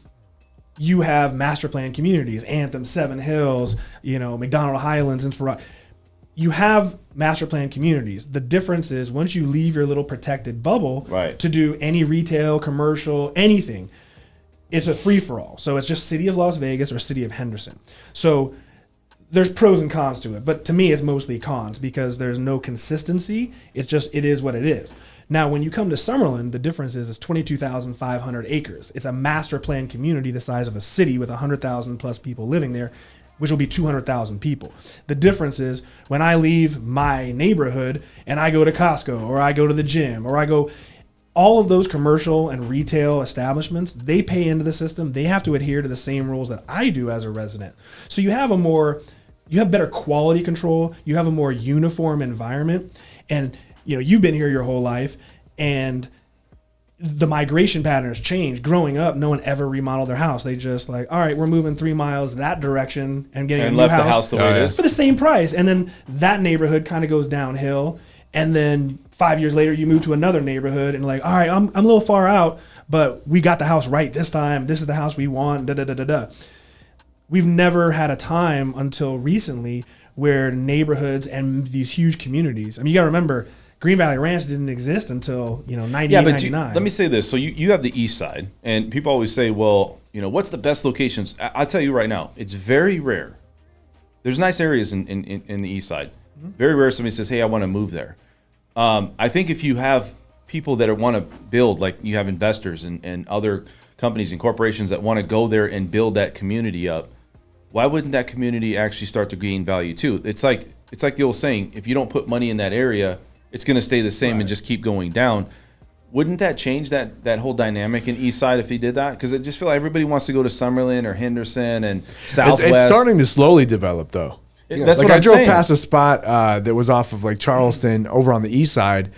[SPEAKER 4] you have master plan communities, Anthem, Seven Hills, McDonald Highlands, Inspirato. You have master plan communities. The difference is once you leave your little protected bubble to do any retail, commercial, anything, it's a free-for-all. So it's just City of Las Vegas or City of Henderson. So there's pros and cons to it. But to me, it's mostly cons because there's no consistency. It is what it is. Now, when you come to Summerlin, the difference is it's 22,500 acres. It's a master plan community the size of a city with 100,000 plus people living there, which will be 200,000 people. The difference is when I leave my neighborhood and I go to Costco or I go to the gym or I go... all of those commercial and retail establishments, they pay into the system. They have to adhere to the same rules that I do as a resident. So you have better quality control. You have a more uniform environment. And, you've been here your whole life and the migration patterns change. Growing up, no one ever remodeled their house. They just all right, we're moving 3 miles that direction and getting a new
[SPEAKER 1] left
[SPEAKER 4] house
[SPEAKER 1] the house the way it is
[SPEAKER 4] for the same price. And then that neighborhood kind of goes downhill. And then 5 years later, you move to another neighborhood and all right, I'm a little far out, but we got the house right this time. This is the house we want, da-da-da-da-da. We've never had a time until recently where neighborhoods and these huge communities, you got to remember, Green Valley Ranch didn't exist until, 98,
[SPEAKER 1] yeah, but
[SPEAKER 4] 99.
[SPEAKER 1] let me say this. So you have the east side, and people always say, well, what's the best locations? I'll tell you right now, it's very rare. There's nice areas in the east side. Very rare somebody says, hey, I want to move there. I think if you have people that want to build, like you have investors and other companies and corporations that want to go there and build that community up, why wouldn't that community actually start to gain value too? It's like the old saying, if you don't put money in that area, it's going to stay the same and just keep going down. Wouldn't that change that whole dynamic in East Side if he did that? Because I just feel like everybody wants to go to Summerlin or Henderson and Southwest.
[SPEAKER 6] It's starting to slowly develop though.
[SPEAKER 1] That's
[SPEAKER 6] like
[SPEAKER 1] what
[SPEAKER 6] I
[SPEAKER 1] I'm
[SPEAKER 6] drove
[SPEAKER 1] saying.
[SPEAKER 6] past a spot that was off of like Charleston over on the east side,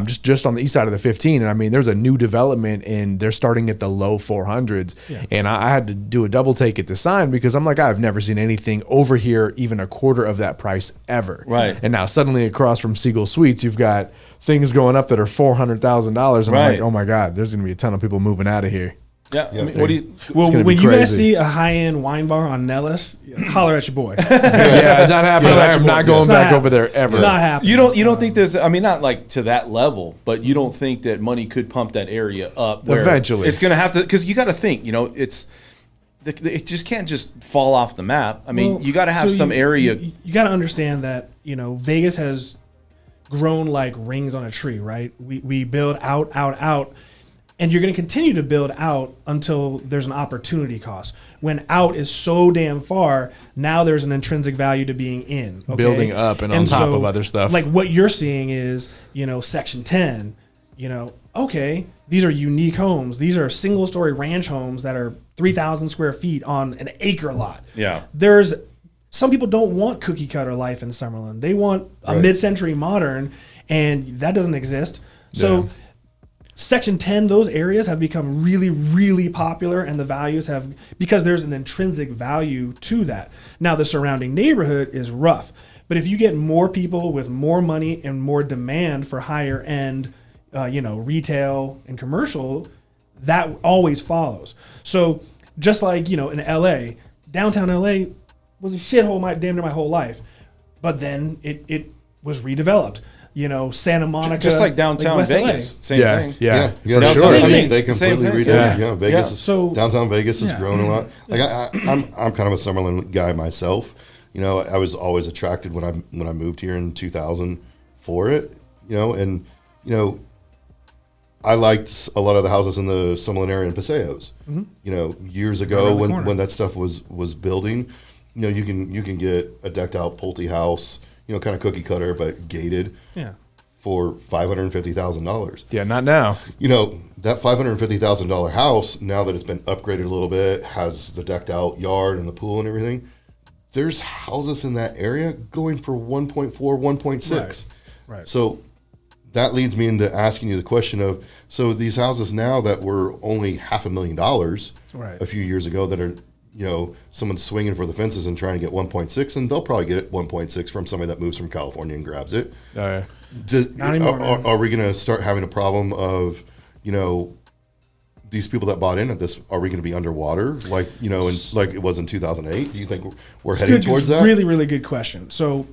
[SPEAKER 6] just on the east side of the 15. And there's a new development and they're starting at the low 400s. Yeah. And I had to do a double take at the sign because I'm like, I've never seen anything over here even a quarter of that price ever.
[SPEAKER 1] Right.
[SPEAKER 6] And now suddenly across from Siegel Suites, you've got things going up that are $400,000. And I'm like, oh my God, there's going to be a ton of people moving out of here.
[SPEAKER 1] Yeah. What do you?
[SPEAKER 4] Well, when you guys see a high-end wine bar on Nellis, holler at your boy.
[SPEAKER 6] Yeah, it's not happening. I am not going back over there ever.
[SPEAKER 4] It's not happening.
[SPEAKER 1] You don't think there's? Not like to that level, but you don't think that money could pump that area up where
[SPEAKER 6] eventually?
[SPEAKER 1] It's going to have to, because you got to think. It just can't just fall off the map. You got to have some area.
[SPEAKER 4] You got to understand that Vegas has grown like rings on a tree, right? We build out. And you're going to continue to build out until there's an opportunity cost. When out is so damn far, now there's an intrinsic value to being in. Okay?
[SPEAKER 6] Building up and on top of other stuff.
[SPEAKER 4] Like what you're seeing is, Section 10, okay, these are unique homes. These are single-story ranch homes that are 3,000 square feet on an acre lot.
[SPEAKER 1] Yeah.
[SPEAKER 4] Some people don't want cookie-cutter life in Summerlin. They want a mid-century modern, and that doesn't exist. So... yeah. Section 10, those areas have become really, really popular, and the values have, because there's an intrinsic value to that. Now, the surrounding neighborhood is rough, but if you get more people with more money and more demand for higher end, retail and commercial, that always follows. So just like, in LA, downtown LA was a shithole damn near my whole life, but then it was redeveloped. Santa Monica,
[SPEAKER 1] just like downtown Vegas, same thing.
[SPEAKER 6] Yeah.
[SPEAKER 5] Sure. They completely
[SPEAKER 1] Same thing.
[SPEAKER 5] redid it. Vegas.
[SPEAKER 4] So
[SPEAKER 5] downtown Vegas has grown a lot. Like I'm kind of a Summerlin guy myself. I was always attracted when I moved here in 2000 for it. I liked a lot of the houses in the Summerlin area in Paseos. Years ago when that stuff was building. you can get a decked out Pulte house, kind of cookie cutter but gated, for $550,000.
[SPEAKER 6] Yeah, not now.
[SPEAKER 5] That $550,000 house, now that it's been upgraded a little bit, has the decked out yard and the pool and everything. There's houses in that area going for 1.4, 1.6.
[SPEAKER 4] Right.
[SPEAKER 5] So that leads me into asking you the question of, so these houses now that were only $500,000 a few years ago that are, someone's swinging for the fences and trying to get 1.6, and they'll probably get it 1.6 from somebody that moves from California and grabs it.
[SPEAKER 6] Not
[SPEAKER 4] anymore,
[SPEAKER 5] are we going to start having a problem of, these people that bought in at this, are we going to be underwater like it was in 2008? Do you think we're heading towards that?
[SPEAKER 4] Really, really good question. So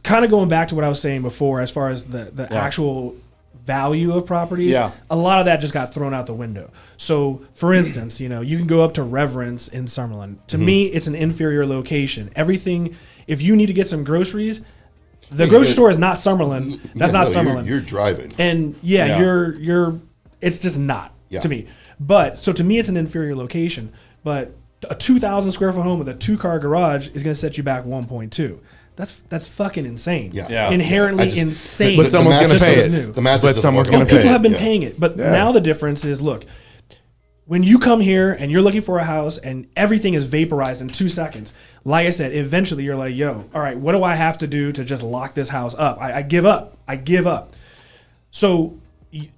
[SPEAKER 4] kind of going back to what I was saying before, as far as the actual value of properties, a lot of that just got thrown out the window. So for instance, you can go up to Reverence in Summerlin. To me, it's an inferior location. Everything, if you need to get some groceries, the grocery store is not Summerlin. That's not Summerlin.
[SPEAKER 5] You're driving.
[SPEAKER 4] And you're it's just not to me. But so to me, it's an inferior location. But a 2,000 square foot home with a 2-car garage is going to set you back 1.2. That's fucking insane. Inherently insane.
[SPEAKER 6] But someone's going to pay it.
[SPEAKER 5] But
[SPEAKER 6] someone's going to pay it.
[SPEAKER 4] People have been paying it. But now the difference is, look, when you come here and you're looking for a house and everything is vaporized in 2 seconds, like I said, eventually you're like, yo, all right, what do I have to do to just lock this house up? I give up. So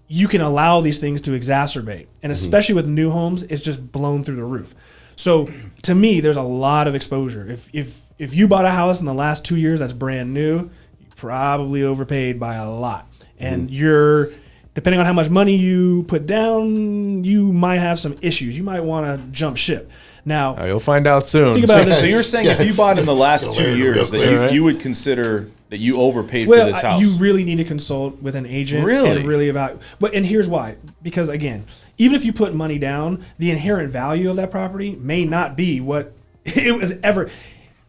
[SPEAKER 4] you can allow these things to exacerbate. And especially with new homes, it's just blown through the roof. So to me, there's a lot of exposure. If you bought a house in the last 2 years that's brand new, you probably overpaid by a lot. And you're, depending on how much money you put down, you might have some issues. You might want to jump ship. Now,
[SPEAKER 6] you'll find out soon.
[SPEAKER 4] Think about this.
[SPEAKER 1] So you're saying if you bought in the last 2 years that you would consider that you overpaid for this house?
[SPEAKER 4] You really need to consult with an agent and really evaluate. And here's why. Because again, even if you put money down, the inherent value of that property may not be what it was ever.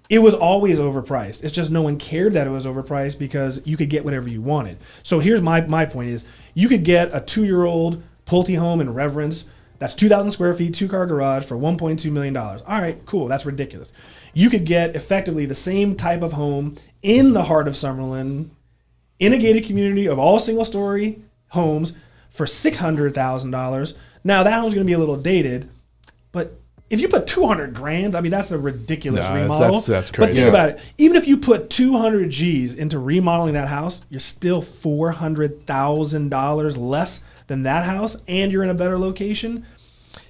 [SPEAKER 4] It was always overpriced. It's just no one cared that it was overpriced because you could get whatever you wanted. So here's my point is, you could get a 2-year-old Pulte home in Reverence that's 2,000 square feet, 2-car garage for $1.2 million. All right, cool. That's ridiculous. You could get effectively the same type of home in the heart of Summerlin, in a gated community of all single-story homes for $600,000. Now, that home's going to be a little dated, but if you put $200,000, I mean, that's a ridiculous remodel.
[SPEAKER 6] That's crazy.
[SPEAKER 4] But think about it. Even if you put 200 G's into remodeling that house, you're still $400,000 less than that house, and you're in a better location.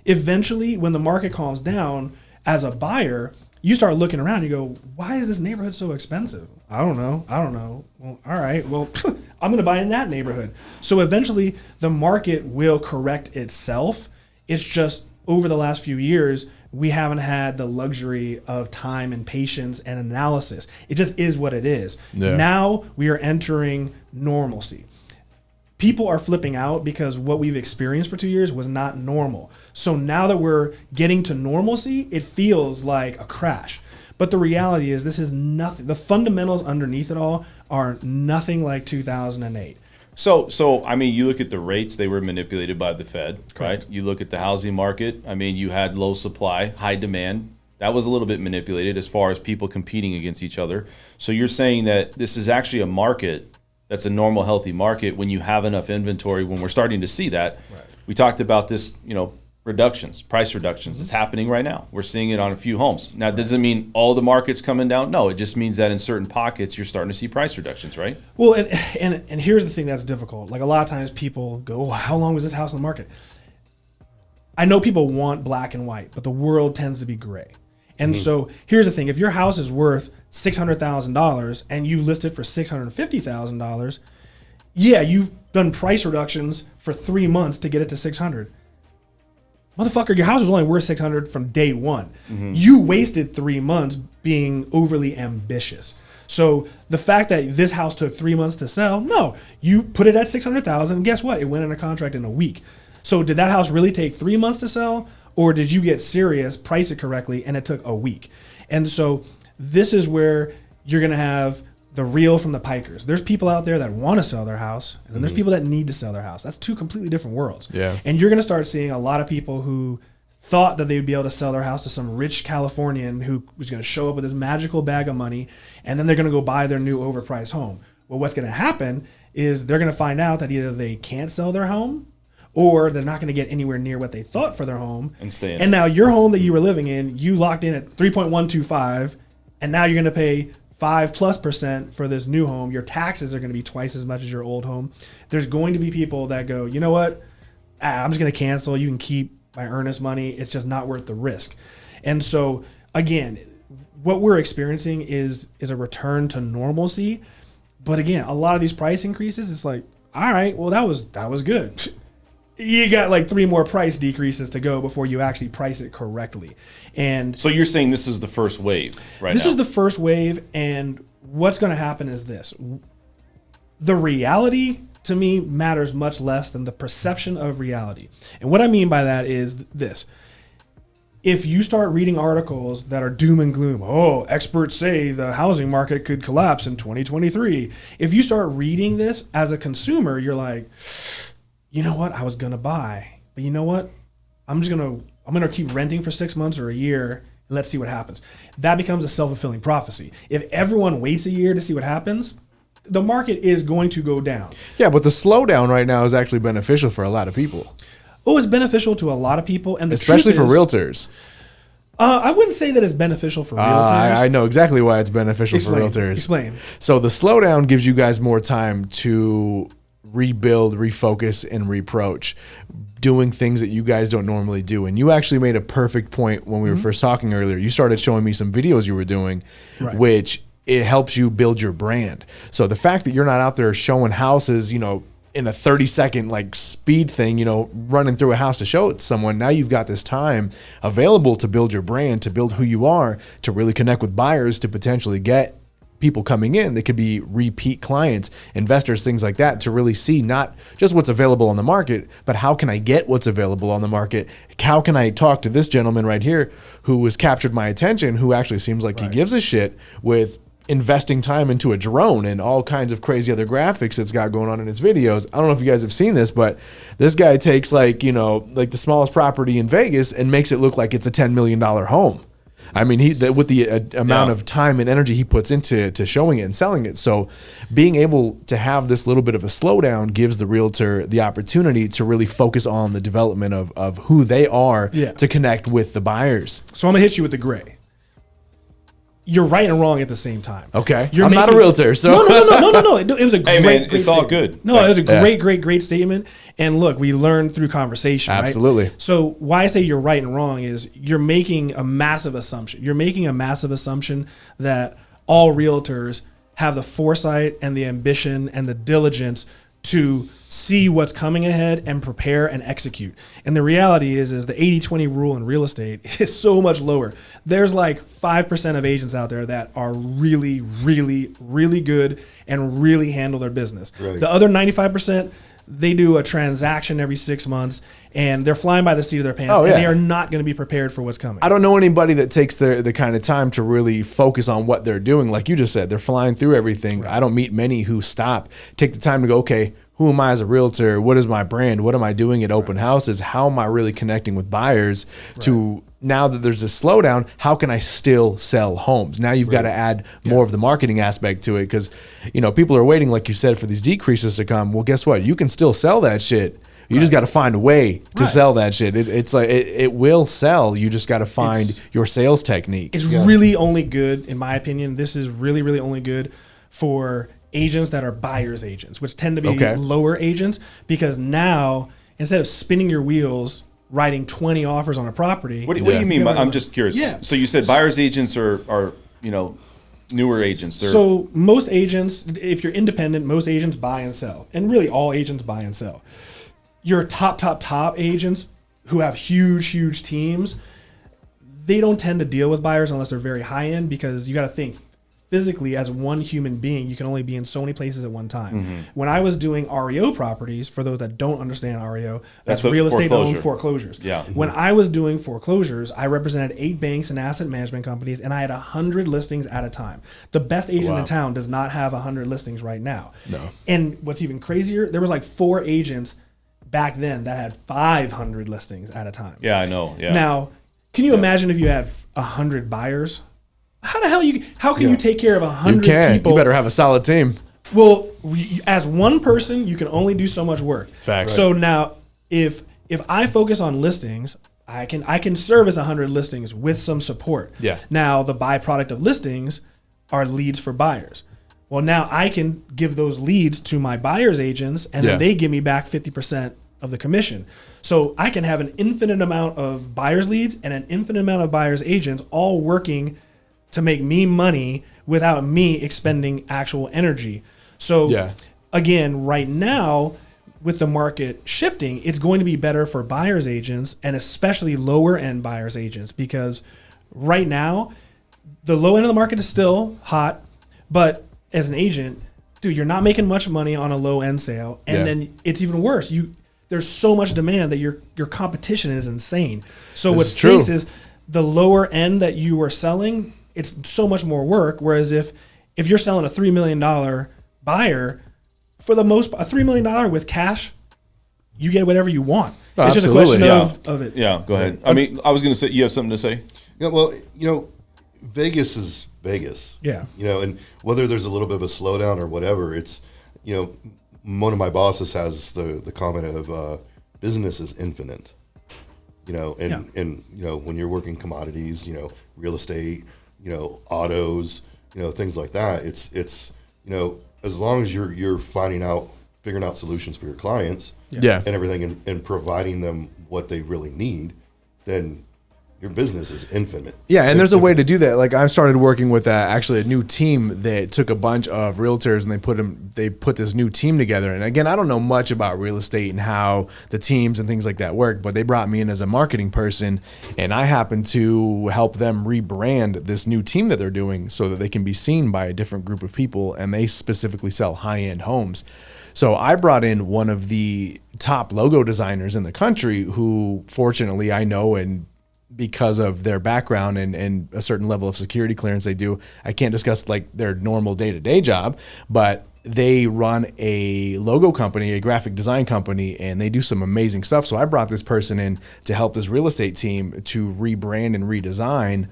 [SPEAKER 4] Eventually, when the market calms down, as a buyer, you start looking around. You go, why is this neighborhood so expensive? I don't know. Well, all right. Well, I'm going to buy in that neighborhood. So eventually, the market will correct itself. It's just over the last few years, we haven't had the luxury of time and patience and analysis. It just is what it is. Yeah. Now we are entering normalcy. People are flipping out because what we've experienced for 2 years was not normal. So now that we're getting to normalcy, it feels like a crash. But the reality is this is nothing. The fundamentals underneath it all are nothing like 2008.
[SPEAKER 1] So I mean, you look at the rates, they were manipulated by the Fed, right? You look at the housing market. I mean, you had low supply, high demand. That was a little bit manipulated as far as people competing against each other. So you're saying that this is actually a market that's a normal, healthy market when you have enough inventory, when we're starting to see that. Right. We talked about this, price reductions. It's happening right now. We're seeing it on a few homes. Now, does it mean all the market's coming down? No, it just means that in certain pockets, you're starting to see price reductions, right?
[SPEAKER 4] Well, and here's the thing that's difficult. Like a lot of times people go, how long was this house on the market? I know people want black and white, but the world tends to be gray. And so here's the thing. If your house is worth $600,000 and you list it for $650,000, yeah, you've done price reductions for 3 months to get it to $600,000. Motherfucker, your house was only worth $600,000 from day one. You wasted 3 months being overly ambitious. So the fact that this house took 3 months to sell, no, you put it at $600,000, and guess what? It went under contract in a week. So did that house really take 3 months to sell? Or did you get serious, price it correctly, and it took a week? And so this is where you're going to have the real from the pikers. There's people out there that want to sell their house, and then there's people that need to sell their house. That's two completely different worlds.
[SPEAKER 6] Yeah.
[SPEAKER 4] And you're going to start seeing a lot of people who thought that they would be able to sell their house to some rich Californian who was going to show up with this magical bag of money, and then they're going to go buy their new overpriced home. Well, what's going to happen is they're going to find out that either they can't sell their home, or they're not going to get anywhere near what they thought for their home.
[SPEAKER 1] And stay in.
[SPEAKER 4] And now your home that you were living in, you locked in at 3.125, and now you're going to pay 5+% for this new home. Your taxes are going to be twice as much as your old home. There's going to be people that go, you know what? I'm just going to cancel. You can keep my earnest money. It's just not worth the risk. And so, again, what we're experiencing is a return to normalcy. But again, a lot of these price increases, it's like, all right, well, that was good. You got like 3 more price decreases to go before you actually price it correctly. And
[SPEAKER 1] So you're saying this is the first wave right
[SPEAKER 4] this
[SPEAKER 1] now?
[SPEAKER 4] is the first wave, and what's going to happen is this. The reality, to me, matters much less than the perception of reality. And what I mean by that is this. If you start reading articles that are doom and gloom, experts say the housing market could collapse in 2023. If you start reading this as a consumer, you're like, you know what? I was going to buy, but you know what? I'm going to keep renting for 6 months or a year. And let's see what happens. That becomes a self-fulfilling prophecy. If everyone waits a year to see what happens, the market is going to go down.
[SPEAKER 6] Yeah, but the slowdown right now is actually beneficial for a lot of people.
[SPEAKER 4] Oh, it's beneficial to a lot of people, and
[SPEAKER 6] Especially for
[SPEAKER 4] truth is,
[SPEAKER 6] realtors.
[SPEAKER 4] I wouldn't say that it's beneficial for realtors.
[SPEAKER 6] I know exactly why it's beneficial
[SPEAKER 4] Explain,
[SPEAKER 6] for realtors.
[SPEAKER 4] explain.
[SPEAKER 6] So the slowdown gives you guys more time to rebuild, refocus, and reapproach, doing things that you guys don't normally do. And you actually made a perfect point when we were first talking earlier. You started showing me some videos you were doing,
[SPEAKER 4] Right.
[SPEAKER 6] which it helps you build your brand. So the fact that you're not out there showing houses, in a 30-second like speed thing, running through a house to show it to someone, now you've got this time available to build your brand, to build who you are, to really connect with buyers, to potentially get people coming in. They could be repeat clients, investors, things like that, to really see not just what's available on the market, but how can I get what's available on the market? How can I talk to this gentleman right here who has captured my attention, who actually seems like he gives a shit with investing time into a drone and all kinds of crazy other graphics that's got going on in his videos. I don't know if you guys have seen this, but this guy takes like the smallest property in Vegas and makes it look like it's a $10 million home. I mean, with the amount of time and energy he puts into showing it and selling it. So being able to have this little bit of a slowdown gives the realtor the opportunity to really focus on the development of who they are to connect with the buyers.
[SPEAKER 4] So I'm going to hit you with the gray. You're right and wrong at the same time.
[SPEAKER 6] Okay.
[SPEAKER 4] You're
[SPEAKER 6] I'm not a realtor, so.
[SPEAKER 4] No. It was a great,
[SPEAKER 1] man,
[SPEAKER 4] great
[SPEAKER 1] it's all
[SPEAKER 4] statement.
[SPEAKER 1] good.
[SPEAKER 4] No, it was a great statement. And look, we learned through conversation,
[SPEAKER 6] Absolutely.
[SPEAKER 4] right? So why I say you're right and wrong is you're making a massive assumption. You're making a massive assumption that all realtors have the foresight and the ambition and the diligence to see what's coming ahead and prepare and execute. And the reality is the 80-20 rule in real estate is so much lower. There's like 5% of agents out there that are really, really, really good and really handle their business.
[SPEAKER 5] Right.
[SPEAKER 4] The other 95%, they do a transaction every 6 months and they're flying by the seat of their pants and they are not going to be prepared for what's coming.
[SPEAKER 6] I don't know anybody that takes the kind of time to really focus on what they're doing. Like you just said, they're flying through everything. Right. I don't meet many who stop, take the time to go, okay, who am I as a realtor? What is my brand? What am I doing at open houses? How am I really connecting with buyers to now that there's a slowdown, how can I still sell homes? Now you've got to add more of the marketing aspect to it because, people are waiting, like you said, for these decreases to come. Well, guess what? You can still sell that shit. You just got to find a way to sell that shit. It's like it will sell. You just got to find your sales technique.
[SPEAKER 4] It's really only good, in my opinion. This is really, really only good for agents that are buyer's agents, which tend to be lower agents, because now instead of spinning your wheels writing 20 offers on a property.
[SPEAKER 1] What do you mean? I'm just curious.
[SPEAKER 4] Yeah.
[SPEAKER 1] So you said buyer's agents are newer agents.
[SPEAKER 4] So most agents, if you're independent, most agents buy and sell, and really all agents buy and sell. Your top agents who have huge teams, they don't tend to deal with buyers unless they're very high end, because you got to think physically as one human being, you can only be in so many places at one time. Mm-hmm. When I was doing REO properties, for those that don't understand REO, that's real estate owned foreclosures.
[SPEAKER 1] Yeah. Mm-hmm.
[SPEAKER 4] When I was doing foreclosures, I represented 8 banks and asset management companies, and I had 100 listings at a time. The best agent in town does not have 100 listings right now.
[SPEAKER 6] No.
[SPEAKER 4] And what's even crazier, there was like 4 agents back then that had 500 listings at a time.
[SPEAKER 1] Yeah, I know. Yeah.
[SPEAKER 4] Now, can you imagine if you had 100 buyers? How the hell how can you take care of 100
[SPEAKER 6] You can't.
[SPEAKER 4] people?
[SPEAKER 6] You better have a solid team.
[SPEAKER 4] Well, as one person, you can only do so much work.
[SPEAKER 6] Facts.
[SPEAKER 4] So now, if I focus on listings, I can service 100 listings with some support.
[SPEAKER 6] Yeah.
[SPEAKER 4] Now, the byproduct of listings are leads for buyers. Well, now I can give those leads to my buyers agents, and then they give me back 50% of the commission. So I can have an infinite amount of buyers leads and an infinite amount of buyers agents all working to make me money without me expending actual energy. So again, right now, with the market shifting, it's going to be better for buyers agents and especially lower end buyers agents, because right now the low end of the market is still hot, but as an agent, dude, you're not making much money on a low end sale. And then it's even worse. There's so much demand that your competition is insane. So what stinks is the lower end that you are selling, it's so much more work. Whereas if you're selling a $3 million buyer, for the most, a $3 million with cash, you get whatever you want.
[SPEAKER 6] Oh,
[SPEAKER 4] it's just a
[SPEAKER 6] absolutely.
[SPEAKER 4] question of it.
[SPEAKER 1] Yeah, go ahead. I mean, I was going to say, you have something to say?
[SPEAKER 5] Yeah, well, Vegas is Vegas.
[SPEAKER 4] Yeah.
[SPEAKER 5] And whether there's a little bit of a slowdown or whatever, it's, one of my bosses has the comment of business is infinite. When you're working commodities, real estate, autos, things like that, it's as long as you're figuring out solutions for your clients, and everything, and providing them what they really need, then your business is infinite.
[SPEAKER 6] Yeah, and there's a way to do that. Like, I started working with actually a new team that took a bunch of realtors and they put this new team together. And again, I don't know much about real estate and how the teams and things like that work, but they brought me in as a marketing person, and I happened to help them rebrand this new team that they're doing so that they can be seen by a different group of people, and they specifically sell high-end homes. So I brought in one of the top logo designers in the country who, fortunately, I know, and because of their background and a certain level of security clearance they do, I can't discuss like their normal day-to-day job, but they run a logo company, a graphic design company, and they do some amazing stuff. So I brought this person in to help this real estate team to rebrand and redesign,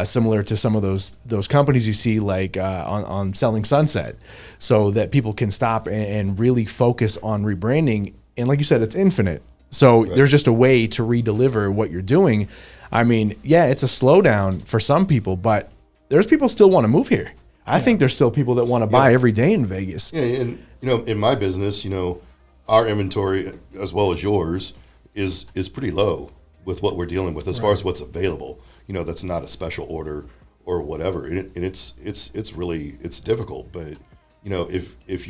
[SPEAKER 6] similar to some of those companies you see like on Selling Sunset, so that people can stop and really focus on rebranding. And like you said, it's infinite. So there's just a way to redeliver what you're doing. I mean, yeah, it's a slowdown for some people, but there's people still want to move here. I think there's still people that want to buy every day in Vegas.
[SPEAKER 5] Yeah, and in my business, our inventory as well as yours is pretty low with what we're dealing with as far as what's available. That's not a special order or whatever, and it's really difficult. But if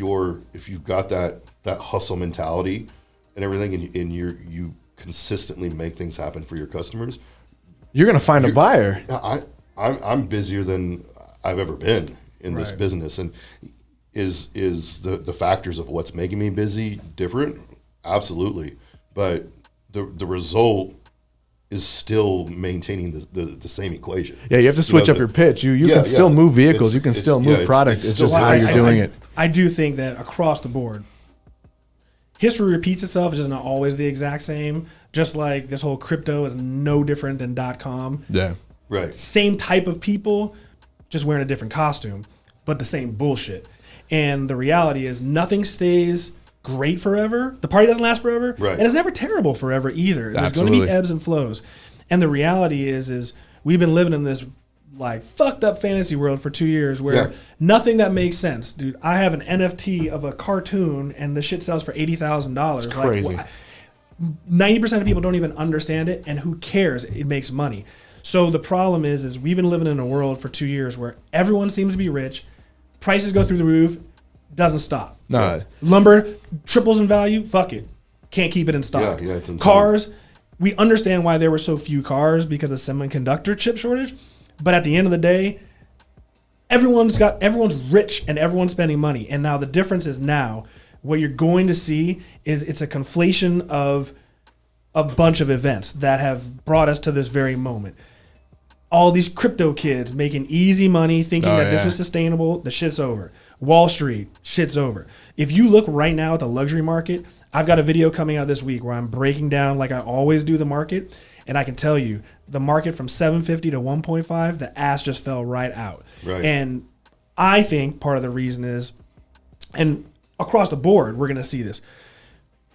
[SPEAKER 5] you've got that hustle mentality and everything, and you consistently make things happen for your customers,
[SPEAKER 6] you're gonna find a buyer.
[SPEAKER 5] I'm busier than I've ever been in this business, and is the factors of what's making me busy different? Absolutely, but the result is still maintaining the same equation.
[SPEAKER 6] Yeah, you have to switch up your pitch. You can still move vehicles. You can still move product. It's just how you're doing it.
[SPEAKER 4] I do think that across the board, history repeats itself. It's just not always the exact same. Just like this whole crypto is no different than .com.
[SPEAKER 6] Yeah.
[SPEAKER 5] Right.
[SPEAKER 4] Same type of people, just wearing a different costume, but the same bullshit. And the reality is nothing stays great forever. The party doesn't last forever.
[SPEAKER 5] Right.
[SPEAKER 4] And it's never terrible forever either. There's
[SPEAKER 6] Absolutely.
[SPEAKER 4] going to be ebbs and flows. And the reality is we've been living in this like fucked up fantasy world for 2 years where nothing that makes sense. Dude, I have an NFT of a cartoon and the shit sells for $80,000.
[SPEAKER 6] It's crazy.
[SPEAKER 4] Like, 90% of people don't even understand it, and who cares? It makes money. So the problem is we've been living in a world for 2 years where everyone seems to be rich, prices go through the roof, doesn't stop.
[SPEAKER 6] No.
[SPEAKER 4] Lumber triples in value, fuck it. Can't keep it in stock.
[SPEAKER 5] Yeah, it's insane.
[SPEAKER 4] Cars, we understand why there were so few cars because of semiconductor chip shortage, but at the end of the day, everyone's rich and everyone's spending money. And now the difference is now what you're going to see is it's a conflation of a bunch of events that have brought us to this very moment. All these crypto kids making easy money, thinking that this was sustainable, the shit's over. Wall Street, shit's over. If you look right now at the luxury market, I've got a video coming out this week where I'm breaking down, like I always do, the market. And I can tell you, the market from 750 to 1.5, the ass just fell right out.
[SPEAKER 5] Right.
[SPEAKER 4] And I think part of the reason is, and across the board, we're going to see this.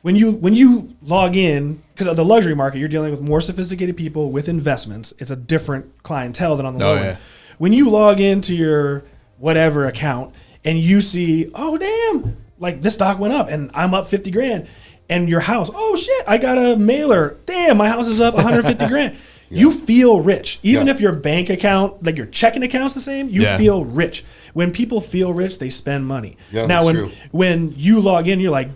[SPEAKER 4] When you log in, because of the luxury market, you're dealing with more sophisticated people with investments. It's a different clientele than on the low end. When you log into your whatever account and you see, oh damn, like this stock went up and I'm up 50 grand, and your house, oh shit, I got a mailer, damn, my house is up 150 grand. You feel rich, even if your bank account, like your checking account's the same. You feel rich. When people feel rich, they spend money. Now, when you log in, you're like,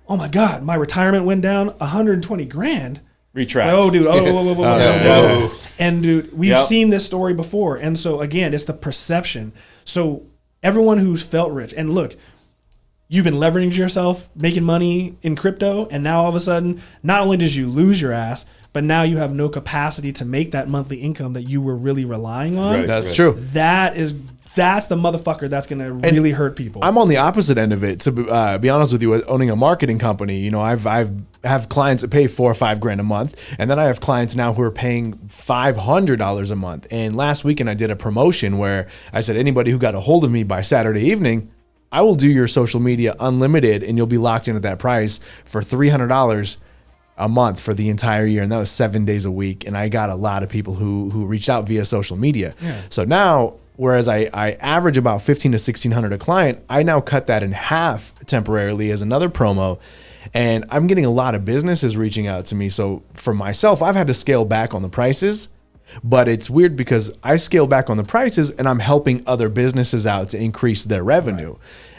[SPEAKER 4] oh my God, my retirement went down 120 grand.
[SPEAKER 1] Retract.
[SPEAKER 4] Oh, dude.
[SPEAKER 5] Whoa.
[SPEAKER 4] And dude, we've seen this story before. And so again, it's the perception. So everyone who's felt rich, and look, you've been leveraging yourself, making money in crypto, and now all of a sudden, not only did you lose your ass, but now you have no capacity to make that monthly income that you were really relying on.
[SPEAKER 5] Right,
[SPEAKER 6] That's true.
[SPEAKER 4] That's the motherfucker that's going to really hurt people.
[SPEAKER 6] I'm on the opposite end of it. To be honest with you, with owning a marketing company, you know, I've have clients that pay $4 or $5 grand a month, and then I have clients now who are paying $500 a month. And last weekend I did a promotion where I said, anybody who got a hold of me by Saturday evening, I will do your social media unlimited, and you'll be locked in at that price for $300 a month for the entire year. And that was 7 days a week. And I got a lot of people who reached out via social media. Yeah. So now, whereas I average about $1,500 to $1,600 a client, I now cut that in half temporarily as another promo. And I'm getting a lot of businesses reaching out to me. So for myself, I've had to scale back on the prices, but it's weird because I scale back on the prices and I'm helping other businesses out to increase their revenue.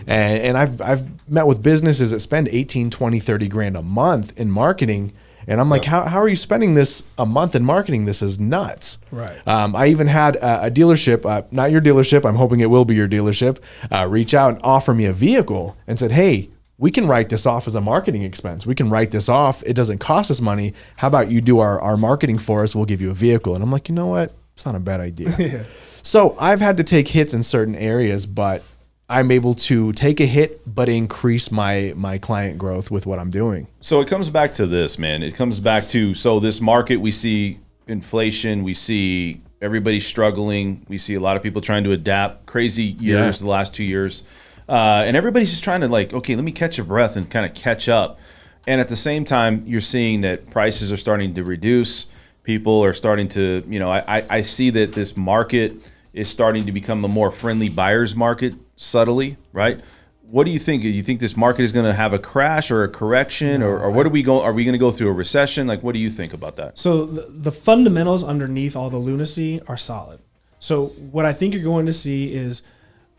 [SPEAKER 6] Right. And I've met with businesses that spend 18, 20, 30 grand a month in marketing. And I'm like, how are you spending this a month in marketing? This is nuts.
[SPEAKER 4] Right.
[SPEAKER 6] I even had a dealership, not your dealership, I'm hoping it will be your dealership, reach out and offer me a vehicle and said, hey, we can write this off as a marketing expense. We can write this off. It doesn't cost us money. How about you do our marketing for us? We'll give you a vehicle. And I'm like, you know what? It's not a bad idea. So I've had to take hits in certain areas, but I'm able to take a hit, but increase my client growth with what I'm doing.
[SPEAKER 1] So it comes back to this, man. It comes back to, so this market, we see inflation, we see everybody struggling, we see a lot of people trying to adapt, crazy years, the last 2 years. And everybody's just trying to like, okay, let me catch a breath and kind of catch up. And at the same time, you're seeing that prices are starting to reduce. People are starting to, you know, I see that this market is starting to become a more friendly buyer's market subtly, right? What do you think? Do you think this market is going to have a crash or a correction, or what are we going to go through a recession? Like, what do you think about that?
[SPEAKER 4] So the fundamentals underneath all the lunacy are solid. So what I think you're going to see is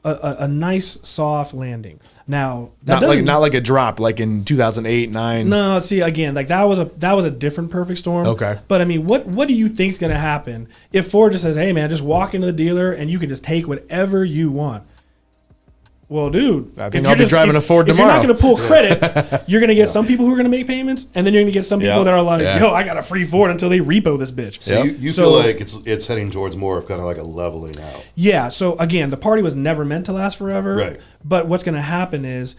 [SPEAKER 4] a nice soft landing. Now that
[SPEAKER 6] not like a drop like in 2008, 9.
[SPEAKER 4] No, see again, like that was a different perfect storm.
[SPEAKER 6] Okay.
[SPEAKER 4] But I mean, what do you think's going to happen if Ford just says, "Hey man, just walk into the dealer and you can just take whatever you want"? Well, dude,
[SPEAKER 6] I think I'll be driving a Ford tomorrow.
[SPEAKER 4] If you're not going to pull credit, you're going to get some people who are going to make payments, and then you're going to get some people that are like, yo, I got a free Ford until they repo this bitch.
[SPEAKER 5] So you feel like it's heading towards more of kind of like a leveling out.
[SPEAKER 4] Yeah. So again, the party was never meant to last forever.
[SPEAKER 5] Right.
[SPEAKER 4] But what's going to happen is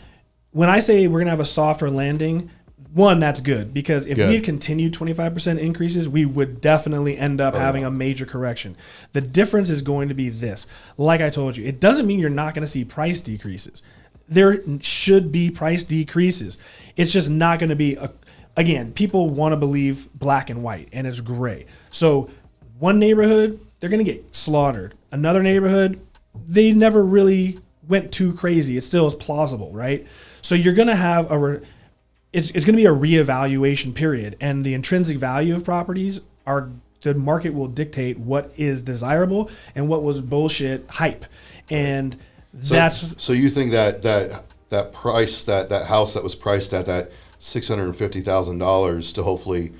[SPEAKER 4] when I say we're going to have a softer landing, one, that's good, because if we had continued 25% increases, we would definitely end up having a major correction. The difference is going to be this. Like I told you, it doesn't mean you're not going to see price decreases. There should be price decreases. It's just not going to be, again, people want to believe black and white, and it's gray. So one neighborhood, they're going to get slaughtered. Another neighborhood, they never really went too crazy. It still is plausible, right? So you're going to have it's going to be a reevaluation period, and the intrinsic value of properties the market will dictate what is desirable and what was bullshit hype, and so
[SPEAKER 5] you think that price that house that was priced at that $650,000 to hopefully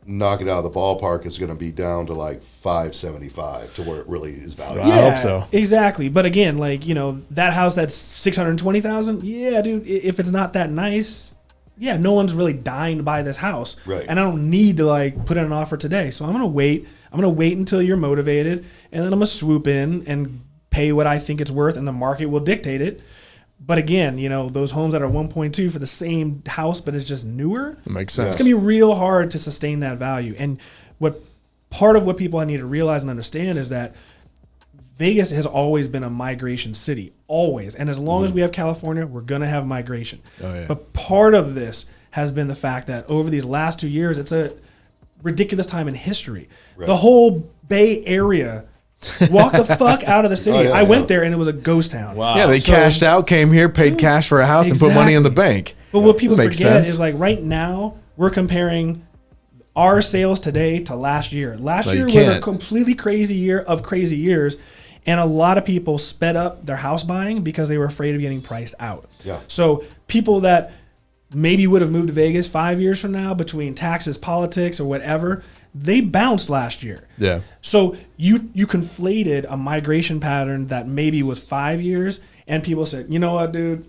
[SPEAKER 5] knock it out of the ballpark is going to be down to like $575 to where it really is valuable.
[SPEAKER 4] Yeah,
[SPEAKER 6] I hope so.
[SPEAKER 4] Exactly. But again, like, that house that's $620,000, yeah, dude, if it's not that nice, yeah, no one's really dying to buy this house.
[SPEAKER 5] Right.
[SPEAKER 4] And I don't need to like put in an offer today. So I'm going to wait. I'm going to wait until you're motivated, and then I'm going to swoop in and pay what I think it's worth, and the market will dictate it. But again, you know, those homes that are 1.2 for the same house, but it's just newer,
[SPEAKER 6] That makes sense.
[SPEAKER 4] it's gonna be real hard to sustain that value. And part of what people I need to realize and understand is that Vegas has always been a migration city, always. And as long as we have California, we're going to have migration.
[SPEAKER 6] Oh, yeah.
[SPEAKER 4] But part of this has been the fact that over these last 2 years, it's a ridiculous time in history.
[SPEAKER 5] Right.
[SPEAKER 4] The whole Bay Area, walk the fuck out of the city.
[SPEAKER 5] Oh, yeah,
[SPEAKER 4] I went
[SPEAKER 5] yeah.
[SPEAKER 4] there and it was a ghost town.
[SPEAKER 1] Wow.
[SPEAKER 6] Yeah, they
[SPEAKER 4] So-
[SPEAKER 6] cashed out, came here, paid cash for a house, and put money in the bank.
[SPEAKER 4] But what people
[SPEAKER 6] Makes
[SPEAKER 4] forget
[SPEAKER 6] sense.
[SPEAKER 4] is like right now, we're comparing our sales today to last year. Last
[SPEAKER 6] No, you
[SPEAKER 4] year was a
[SPEAKER 6] can't.
[SPEAKER 4] completely crazy year of crazy years. And a lot of people sped up their house buying because they were afraid of getting priced out.
[SPEAKER 5] Yeah.
[SPEAKER 4] So people that maybe would have moved to Vegas 5 years from now between taxes, politics, or whatever, they bounced last year.
[SPEAKER 6] Yeah.
[SPEAKER 4] So you conflated a migration pattern that maybe was 5 years, and people said, you know what, dude,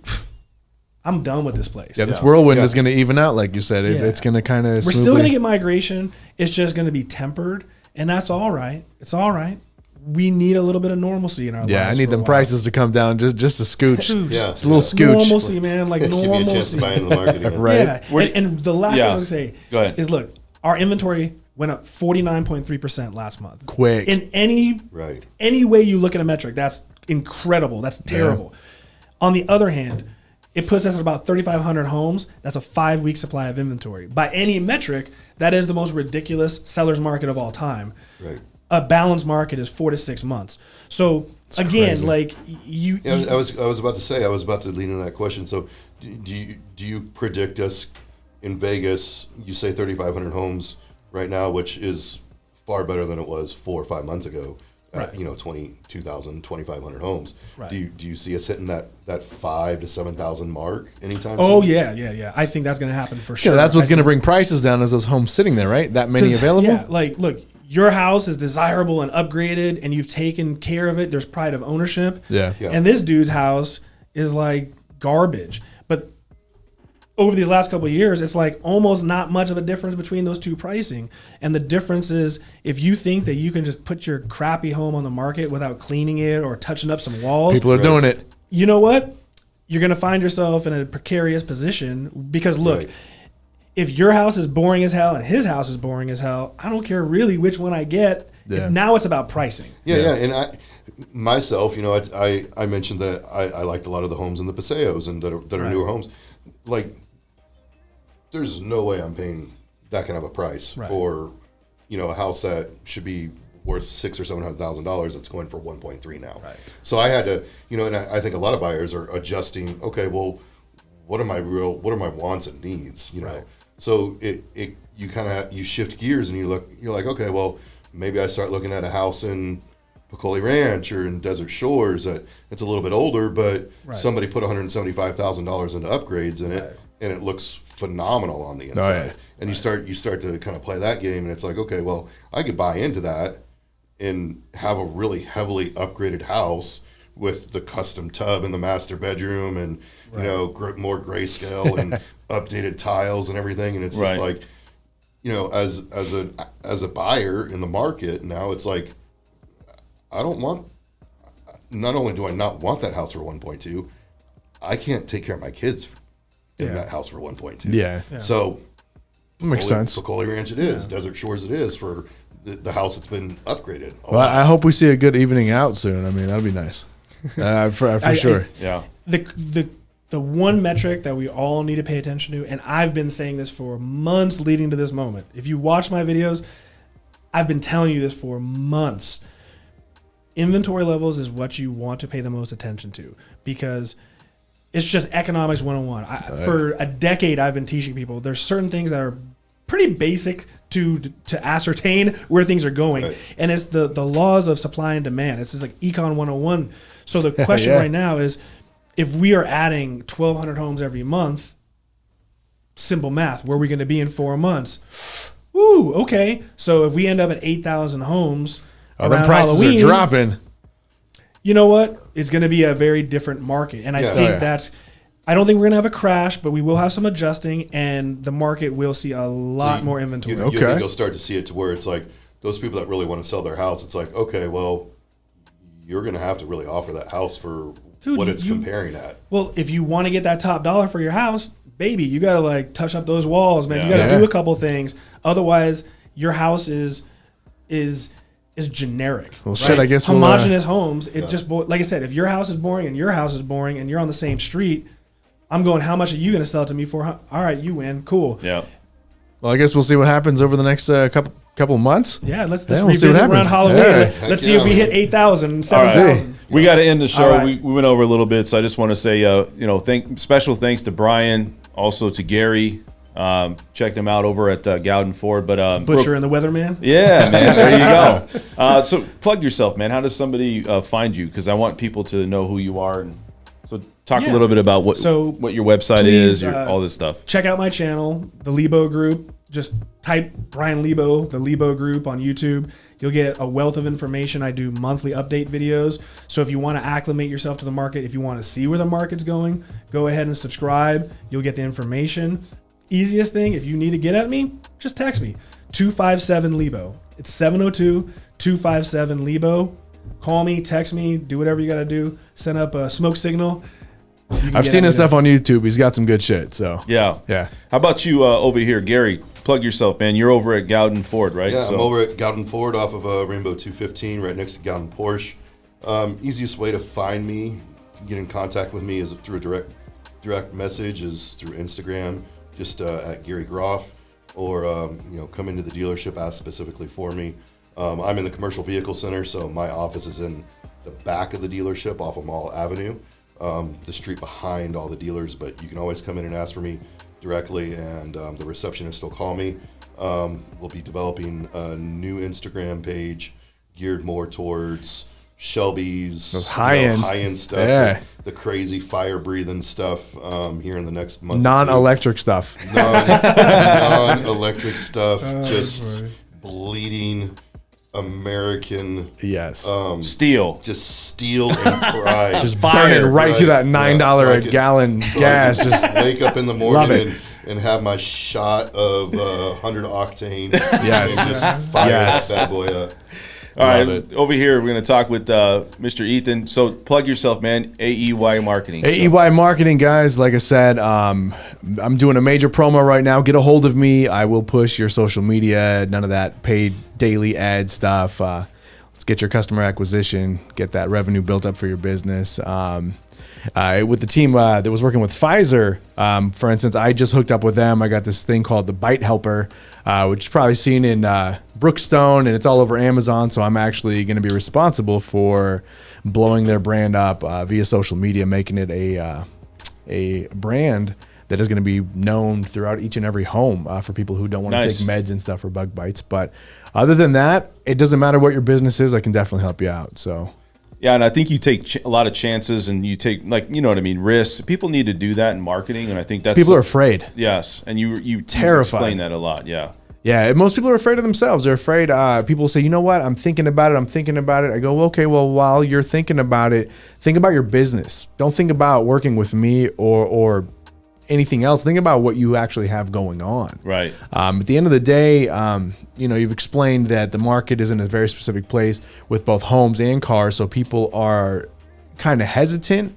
[SPEAKER 4] I'm done with this place.
[SPEAKER 6] Yeah, this whirlwind
[SPEAKER 5] Yeah.
[SPEAKER 6] is going to even out, like you said. It's,
[SPEAKER 4] Yeah.
[SPEAKER 6] it's going to kind of
[SPEAKER 4] We're still going to get migration. It's just going to be tempered, and that's all right. It's all right. We need a little bit of normalcy in our lives.
[SPEAKER 6] Yeah, I need
[SPEAKER 4] for a
[SPEAKER 6] them
[SPEAKER 4] while.
[SPEAKER 6] prices to come down just a scooch.
[SPEAKER 5] Yeah.
[SPEAKER 6] It's a little scooch.
[SPEAKER 4] Normalcy, man, like
[SPEAKER 5] Give me a chance
[SPEAKER 4] normalcy.
[SPEAKER 5] to buy into the market again.
[SPEAKER 6] Right.
[SPEAKER 4] Yeah,
[SPEAKER 1] Where-
[SPEAKER 4] and the last thing
[SPEAKER 1] Yeah.
[SPEAKER 4] I was going to say
[SPEAKER 1] Go ahead.
[SPEAKER 4] is, look, our inventory went up 49.3% last month.
[SPEAKER 6] Quick.
[SPEAKER 4] In any
[SPEAKER 5] Right.
[SPEAKER 4] way you look at a metric, that's incredible. That's terrible. On the other hand, it puts us at about 3,500 homes. That's a 5-week supply of inventory. By any metric, that is the most ridiculous seller's market of all time.
[SPEAKER 5] Right.
[SPEAKER 4] A balanced market is 4 to 6 months. So again,
[SPEAKER 6] crazy.
[SPEAKER 4] like you,
[SPEAKER 5] Yeah, I was about to say, I was about to lean into that question. So, do you predict us in Vegas? You say 3,500 homes right now, which is far better than it was 4 or 5 months ago. At,
[SPEAKER 4] Right.
[SPEAKER 5] you know, 22,000, 2,500 homes.
[SPEAKER 4] Right.
[SPEAKER 5] Do you see us hitting that 5 to 7,000 mark anytime
[SPEAKER 4] oh
[SPEAKER 5] soon?
[SPEAKER 4] yeah. I think that's going to happen for sure.
[SPEAKER 6] Yeah, that's what's
[SPEAKER 4] I
[SPEAKER 6] going to
[SPEAKER 4] think-
[SPEAKER 6] bring prices down is those homes sitting there, right? That many
[SPEAKER 4] 'cause,
[SPEAKER 6] available?
[SPEAKER 4] Yeah, like look, your house is desirable and upgraded, and you've taken care of it. There's pride of ownership.
[SPEAKER 6] Yeah.
[SPEAKER 5] Yeah.
[SPEAKER 4] And this dude's house is like garbage. But over these last couple of years, it's like almost not much of a difference between those two pricing. And the difference is if you think that you can just put your crappy home on the market without cleaning it or touching up some walls,
[SPEAKER 6] People are doing it.
[SPEAKER 4] you know what? You're going to find yourself in a precarious position because look,
[SPEAKER 5] Right.
[SPEAKER 4] if your house is boring as hell and his house is boring as hell, I don't care really which one I get.
[SPEAKER 6] Yeah.
[SPEAKER 4] Now it's about pricing.
[SPEAKER 5] Yeah. And I myself, you know, I mentioned that I liked a lot of the homes in the Paseos and that are newer homes. Like, there's no way I'm paying that kind of a price
[SPEAKER 4] Right.
[SPEAKER 5] for, you know, a house that should be worth $600,000 or $700,000 that's going for 1.3 now.
[SPEAKER 4] Right.
[SPEAKER 5] So I had to, you know, and I think a lot of buyers are adjusting. Okay, well, what are my wants and needs? You know,
[SPEAKER 4] Right.
[SPEAKER 5] so you kind of you shift gears and you're like, okay, well, maybe I start looking at a house in Peccoli Ranch or in Desert Shores that it's a little bit older, but
[SPEAKER 4] Right.
[SPEAKER 5] somebody put $175,000 into upgrades in it, and it looks phenomenal on the inside.
[SPEAKER 6] yeah.
[SPEAKER 5] And you start to kind of play that game, and it's like, okay, well, I could buy into that and have a really heavily upgraded house with the custom tub in the master bedroom, and you know, more grayscale and updated tiles and everything. And it's just
[SPEAKER 1] Right.
[SPEAKER 5] like, you know, as a buyer in the market now, it's like, I don't want. Not only do I not want that house for 1.2, I can't take care of my kids in that house for 1.2.
[SPEAKER 6] Yeah.
[SPEAKER 5] So
[SPEAKER 6] Makes sense.
[SPEAKER 5] Peccoli Ranch it is. Desert Shores it is for the house that's been upgraded.
[SPEAKER 6] Well, I hope we see a good evening out soon. I mean, that'd be nice. For sure.
[SPEAKER 1] Yeah.
[SPEAKER 4] The one metric that we all need to pay attention to, and I've been saying this for months leading to this moment. If you watch my videos, I've been telling you this for months. Inventory levels is what you want to pay the most attention to because it's just economics 101. For a decade, I've been teaching people there's certain things that are pretty basic to ascertain where things are going.
[SPEAKER 5] Right.
[SPEAKER 4] And it's the laws of supply and demand. It's just like Econ 101. So the question
[SPEAKER 6] Yeah.
[SPEAKER 4] right now is, if we are adding 1,200 homes every month, simple math, where are we going to be in 4 months? Ooh, okay. So if we end up at 8,000 homes
[SPEAKER 6] Oh, them
[SPEAKER 4] around
[SPEAKER 6] prices
[SPEAKER 4] Halloween,
[SPEAKER 6] are dropping.
[SPEAKER 4] you know what? It's going to be a very different market. And I
[SPEAKER 5] Yeah.
[SPEAKER 4] think
[SPEAKER 6] Oh, yeah.
[SPEAKER 4] that's, I don't think we're going to have a crash, but we will have some adjusting and the market will see a lot more inventory.
[SPEAKER 5] You
[SPEAKER 6] Okay.
[SPEAKER 5] think you'll start to see it to where it's like those people that really want to sell their house. It's like, okay, well, you're going to have to really offer that house for
[SPEAKER 4] Dude,
[SPEAKER 5] what it's comparing at.
[SPEAKER 4] Well, if you want to get that top dollar for your house, baby, you got to like touch up those walls, man. You got to do a couple things. Otherwise, your house is generic.
[SPEAKER 6] Well, shit, I guess we'll,
[SPEAKER 4] homogenous homes. It just like I said, if your house is boring and your house is boring and you're on the same street, I'm going, how much are you going to sell it to me for? All right, you win. Cool.
[SPEAKER 1] Yeah.
[SPEAKER 6] Well, I guess we'll see what happens over the next couple months.
[SPEAKER 4] Yeah, let's
[SPEAKER 6] we'll see what
[SPEAKER 4] revisit around
[SPEAKER 6] happens.
[SPEAKER 4] Halloween.
[SPEAKER 6] Yeah.
[SPEAKER 4] Let's see if we hit 8,000, 7,000.
[SPEAKER 1] We got to end the show.
[SPEAKER 4] All right.
[SPEAKER 1] We went over a little bit, so I just want to say, special thanks to Bryan, also to Gary. Check them out over at Gowden Ford. But
[SPEAKER 4] Butcher and the Weatherman.
[SPEAKER 1] Yeah, man. There you go. So plug yourself, man. How does somebody find you? Because I want people to know who you are. And so talk a little bit about what your website is, all this stuff.
[SPEAKER 4] Check out my channel, the Lebo Group. Just type Bryan Lebo, the Lebo Group on YouTube. You'll get a wealth of information. I do monthly update videos. So if you want to acclimate yourself to the market, if you want to see where the market's going, go ahead and subscribe. You'll get the information. Easiest thing, if you need to get at me, just text me. 257-LEBO. It's 702-257-LEBO. Call me, text me, do whatever you got to do. Send up a smoke signal.
[SPEAKER 6] I've seen his stuff on YouTube. He's got some good shit. So
[SPEAKER 1] yeah. How about you over here, Gary? Plug yourself, man. You're over at Gowden Ford, right?
[SPEAKER 5] Yeah, I'm over at Gowden Ford off of Rainbow 215, right next to Gowden Porsche. Easiest way to find me, to get in contact with me, is through a direct message, is through Instagram, just at Gary Groff, or come into the dealership, ask specifically for me. I'm in the Commercial Vehicle Center, so my office is in the back of the dealership off of Mall Avenue, the street behind all the dealers, but you can always come in and ask for me directly, and the receptionist will call me. We'll be developing a new Instagram page geared more towards Shelby's,
[SPEAKER 6] those high-end
[SPEAKER 5] stuff, the crazy fire-breathing stuff here in the next month.
[SPEAKER 6] Non-electric stuff.
[SPEAKER 5] Non-electric stuff, just bleeding American.
[SPEAKER 6] Yes.
[SPEAKER 1] Steel.
[SPEAKER 5] Just steel and pride.
[SPEAKER 6] Just burning right through that $9 a gallon gas. Just
[SPEAKER 5] wake up in the morning and have my shot of 100 octane.
[SPEAKER 6] Yes.
[SPEAKER 5] And just fire that bad boy up.
[SPEAKER 1] All right, over here we're going to talk with Mr. Ethan. So plug yourself, man. AEY Marketing.
[SPEAKER 6] AEY Marketing, guys. Like I said, I'm doing a major promo right now. Get a hold of me. I will push your social media. None of that paid daily ad stuff. Let's get your customer acquisition. Get that revenue built up for your business. With the team that was working with Pfizer, for instance, I just hooked up with them. I got this thing called the Bite Helper, which is probably seen in Brookstone, and it's all over Amazon. So I'm actually going to be responsible for blowing their brand up via social media, making it a brand that is going to be known throughout each and every home for people who don't want to take meds and stuff for bug bites. But other than that, it doesn't matter what your business is. I can definitely help you out. So.
[SPEAKER 1] Yeah, and I think you take a lot of chances, and you take, risks. People need to do that in marketing, and I think that's...
[SPEAKER 6] People are afraid.
[SPEAKER 1] Yes, and you
[SPEAKER 6] terrified.
[SPEAKER 1] Explain that a lot, yeah.
[SPEAKER 6] Yeah, most people are afraid of themselves. They're afraid. People say, you know what, I'm thinking about it. I go, okay, well, while you're thinking about it, think about your business. Don't think about working with me or anything else. Think about what you actually have going on.
[SPEAKER 1] Right.
[SPEAKER 6] At the end of the day, you've explained that the market is in a very specific place with both homes and cars, so people are kind of hesitant.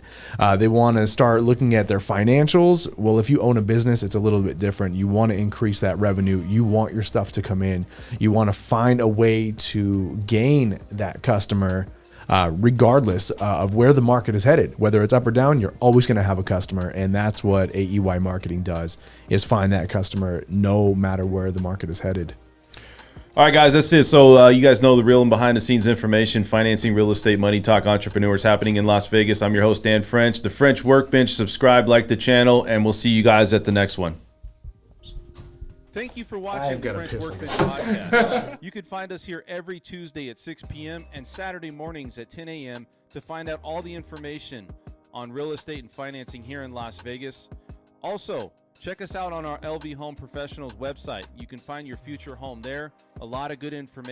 [SPEAKER 6] They want to start looking at their financials. Well, if you own a business, it's a little bit different. You want to increase that revenue. You want your stuff to come in. You want to find a way to gain that customer regardless of where the market is headed. Whether it's up or down, you're always going to have a customer, and that's what AEY Marketing does, is find that customer no matter where the market is headed.
[SPEAKER 1] All right, guys, that's it. So you guys know the real and behind-the-scenes information, financing, real estate, money talk, entrepreneurs happening in Las Vegas. I'm your host, Dan French, the French Workbench. Subscribe, like the channel, and we'll see you guys at the next one. Thank you for watching the French Workbench podcast. You can find us here every Tuesday at 6 p.m. and Saturday mornings at 10 a.m. to find out all the information on real estate and financing here in Las Vegas. Also, check us out on our LV Home Professionals website. You can find your future home there. A lot of good information.